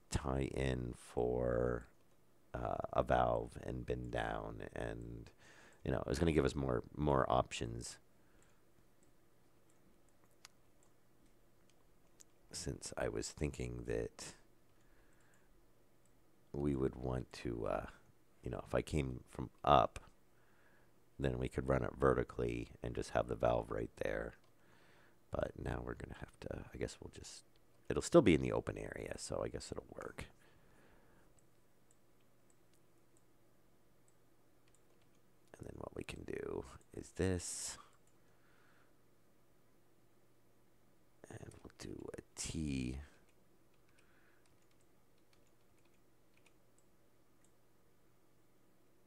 tie in for a valve and bend down, and it's going to give us more options. Since I was thinking that we would want to, if I came from up, then we could run it vertically and just have the valve right there. But now we're going to have to, I guess we'll just, it'll still be in the open area, so I guess it'll work. And then what we can do is this. And we'll do a T.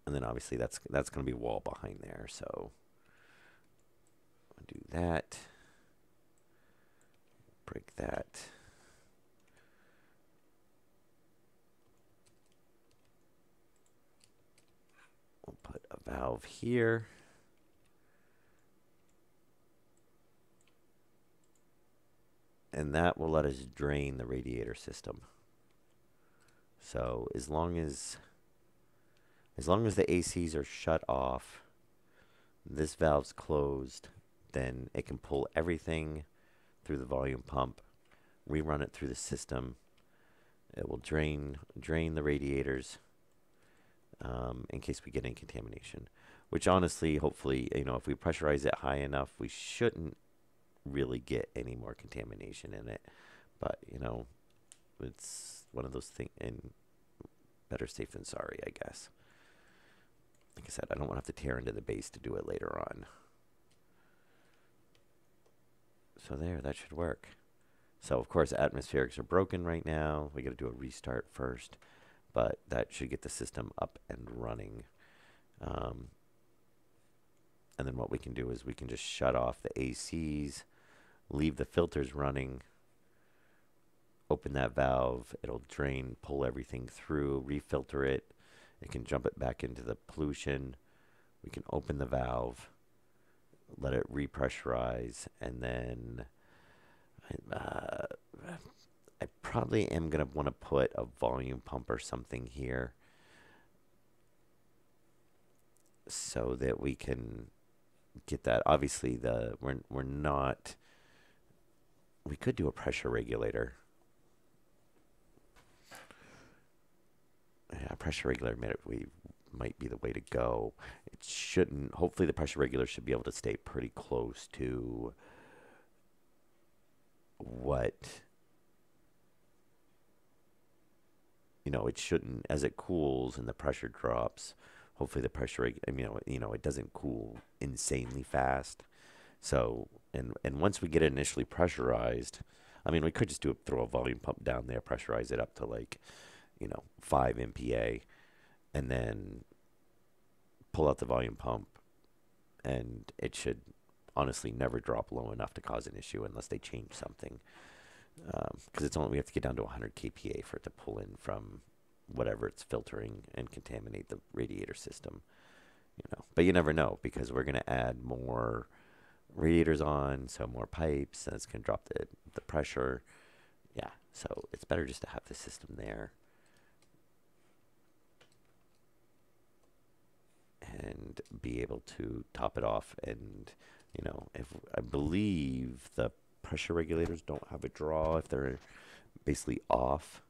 And then obviously that's going to be a wall behind there. So I'll do that. Break that. We'll put a valve here. And that will let us drain the radiator system. So as long as the ACs are shut off, this valve's closed, then it can pull everything through the volume pump, rerun it through the system. It will drain the radiators in case we get any contamination. Which honestly, hopefully, if we pressurize it high enough, we shouldn't really get any more contamination in it. But it's one of those things, and better safe than sorry, I guess. Like I said, I don't want to have to tear into the base to do it later on. So there, that should work. So of course atmospherics are broken right now. We got to do a restart first, but that should get the system up and running. And then what we can do is we can just shut off the ACs, leave the filters running, open that valve, it'll drain, pull everything through, refilter it. It can jump it back into the pollution. We can open the valve, let it repressurize, and then I probably am going to want to put a volume pump or something here so that we can get that. Obviously, we're not. We could do a pressure regulator. Yeah, pressure regulator might be the way to go. It shouldn't. Hopefully, the pressure regulator should be able to stay pretty close to what it shouldn't, as it cools and the pressure drops. Hopefully the pressure, it doesn't cool insanely fast. So, and once we get it initially pressurized, we could just throw a volume pump down there, pressurize it up to 5 MPa, and then pull out the volume pump, and it should honestly never drop low enough to cause an issue unless they change something. Because we have to get down to 100 kPa for it to pull in from whatever it's filtering and contaminate the radiator system. But you never know, because we're going to add more radiators on, so more pipes, and it's going to drop the pressure. Yeah, so it's better just to have the system there. And be able to top it off. And, if I believe the pressure regulators don't have a draw if they're basically off.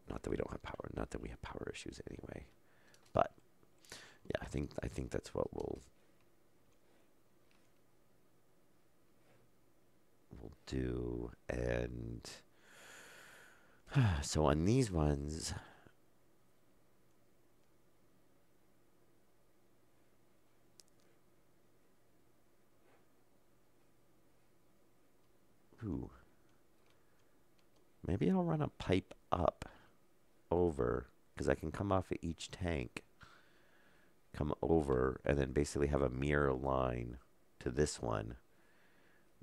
Not that we don't have power, not that we have power issues anyway. But yeah, I think that's what we'll do. And so on these ones, maybe I'll run a pipe up over, because I can come off of each tank, come over, and then basically have a mirror line to this one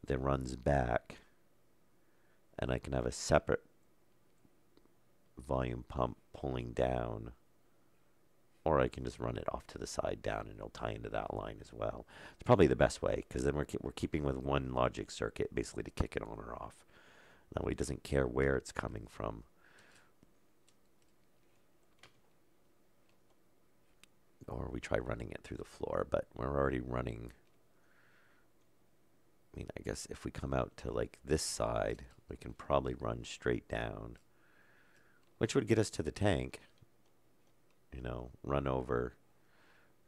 that runs back, and I can have a separate volume pump pulling down, or I can just run it off to the side down and it'll tie into that line as well. It's probably the best way, because then we're keeping with one logic circuit basically to kick it on or off. That way it doesn't care where it's coming from. Or we try running it through the floor, but we're already running. I guess if we come out to this side, we can probably run straight down, which would get us to the tank. Run over,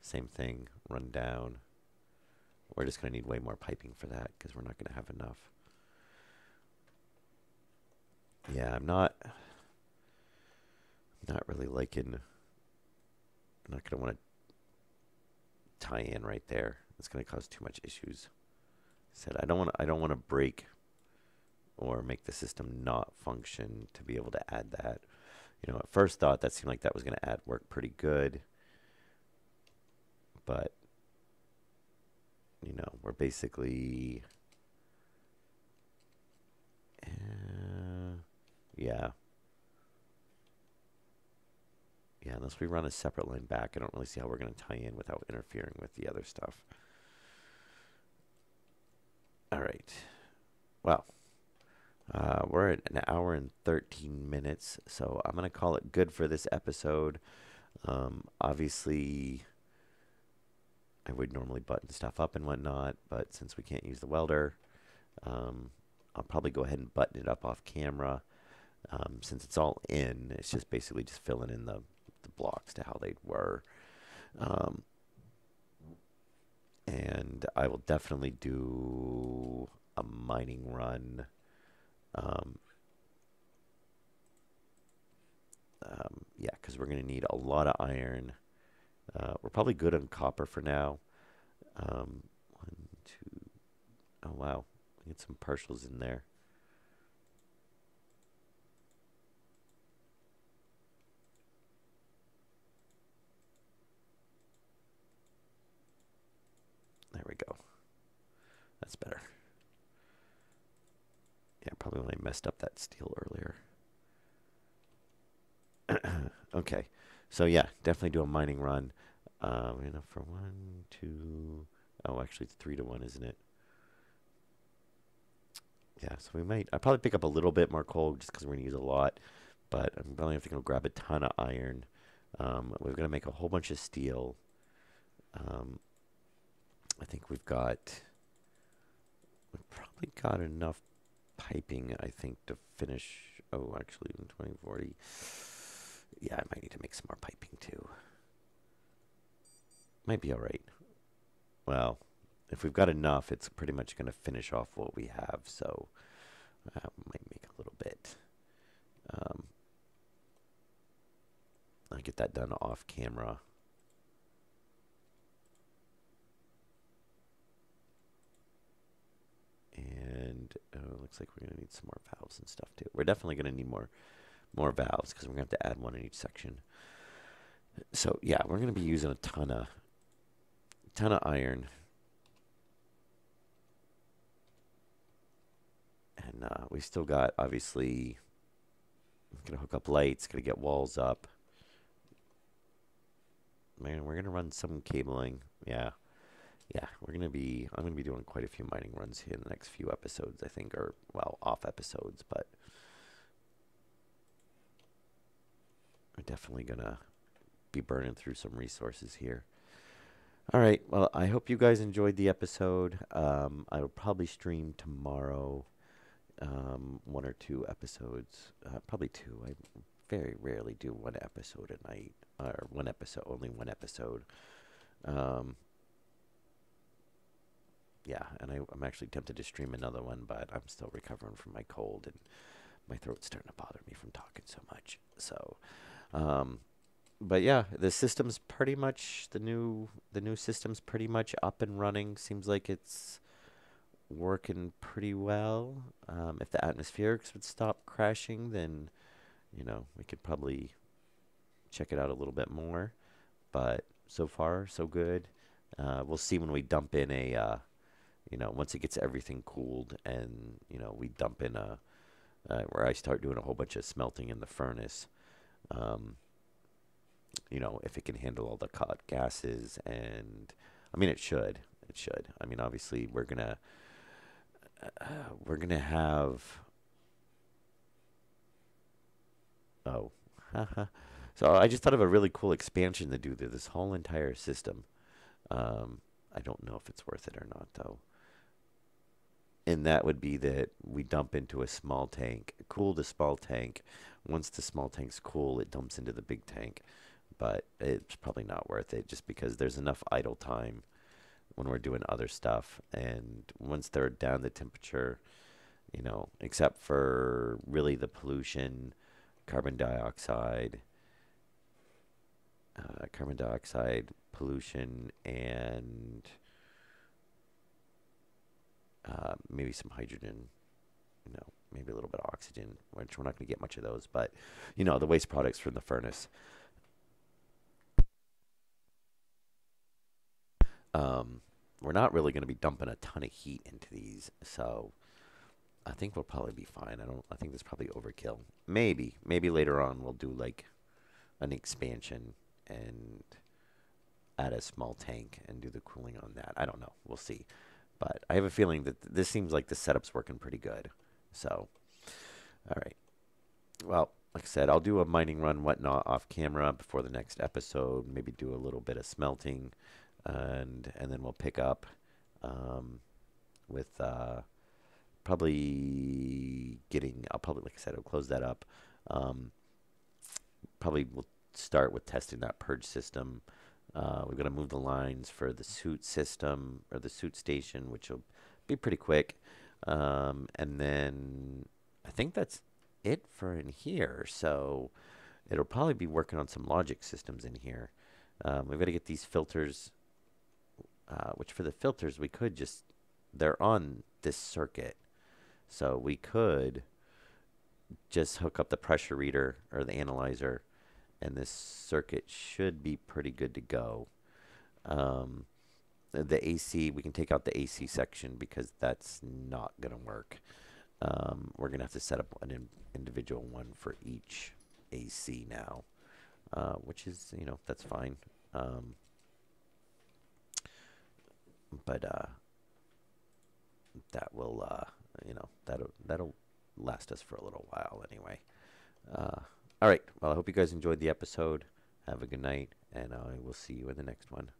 same thing, run down. We're just going to need way more piping for that, because we're not going to have enough. Yeah, I'm not really liking. I'm not going to want to tie in right there. It's going to cause too much issues. I said I don't want to break or make the system not function to be able to add that. You know, at first thought that seemed like that was going to add work pretty good, but you know, we're basically, yeah. Yeah, unless we run a separate line back, I don't really see how we're going to tie in without interfering with the other stuff. All right. Well, we're at an hour and 13 minutes, so I'm going to call it good for this episode. Obviously, I would normally button stuff up and whatnot, but since we can't use the welder, I'll probably go ahead and button it up off camera. Since it's all in, it's just basically just filling in the blocks to how they were. And I will definitely do a mining run. Yeah, because we're going to need a lot of iron. We're probably good on copper for now. One, two, oh wow, we get some partials in there. There we go. That's better. Yeah, probably when I messed up that steel earlier. Okay, so yeah, definitely do a mining run. Enough for 1, 2. Oh, actually, it's 3 to 1, isn't it? Yeah, so we might. I'll probably pick up a little bit more coal just because we're gonna use a lot. But I'm probably have to go grab a ton of iron. We're gonna make a whole bunch of steel. Um, I think we've probably got enough piping, I think, to finish. Oh, actually, in 2040. Yeah, I might need to make some more piping too. Might be all right. Well, if we've got enough, it's pretty much going to finish off what we have. So might make a little bit. I'll get that done off camera. And looks like we're going to need some more valves and stuff too. We're definitely going to need more valves because we're going to have to add one in each section. So yeah, we're going to be using a ton of iron. And we still got, obviously, going to hook up lights, going to get walls up. Man, we're going to run some cabling. Yeah. Yeah, I'm going to be doing quite a few mining runs here in the next few episodes, I think, or, well, off episodes, but we're definitely going to be burning through some resources here. All right, well, I hope you guys enjoyed the episode. I will probably stream tomorrow, 1 or 2 episodes, probably 2. I very rarely do 1 episode a night, or only 1 episode. Yeah, and I'm actually tempted to stream another one, but I'm still recovering from my cold, and my throat's starting to bother me from talking so much. So, but yeah, the system's pretty much the new system's pretty much up and running. Seems like it's working pretty well. If the atmospherics would stop crashing, then we could probably check it out a little bit more. But so far, so good. We'll see when we dump in once it gets everything cooled, and we dump in where I start doing a whole bunch of smelting in the furnace. If it can handle all the hot gases, and I mean it should. I mean, obviously we're gonna have. Oh, so I just thought of a really cool expansion to do to this whole entire system. I don't know if it's worth it or not, though. And that would be that we dump into a small tank, cool the small tank. Once the small tank's cool, it dumps into the big tank. But it's probably not worth it just because there's enough idle time when we're doing other stuff. And once they're down the temperature, except for really the pollution, carbon dioxide, pollution, and maybe some hydrogen, maybe a little bit of oxygen, which we're not going to get much of those. But, you know, the waste products from the furnace. Um, we're not really going to be dumping a ton of heat into these, so I think we'll probably be fine. I think that's probably overkill. Maybe later on we'll do like an expansion and add a small tank and do the cooling on that. I don't know. We'll see. But I have a feeling that this seems like the setup's working pretty good. So, all right. Well, like I said, I'll do a mining run, whatnot, off camera before the next episode. Maybe do a little bit of smelting, and then we'll pick up with probably getting. I'll probably, like I said, I'll close that up. Um, Probably we'll start with testing that purge system. We're going to move the lines for the suit system or the suit station, which will be pretty quick. And then I think that's it for in here. So it'll probably be working on some logic systems in here. We've got to get these filters, which for the filters, we could just, they're on this circuit. So we could just hook up the pressure reader or the analyzer, and this circuit should be pretty good to go. Um, the AC, we can take out the AC section because that's not going to work. We're going to have to set up an individual one for each AC now, which is, you know, that's fine. But that will, you know, that'll last us for a little while anyway. All right. Well, I hope you guys enjoyed the episode. Have a good night, and I will see you in the next one.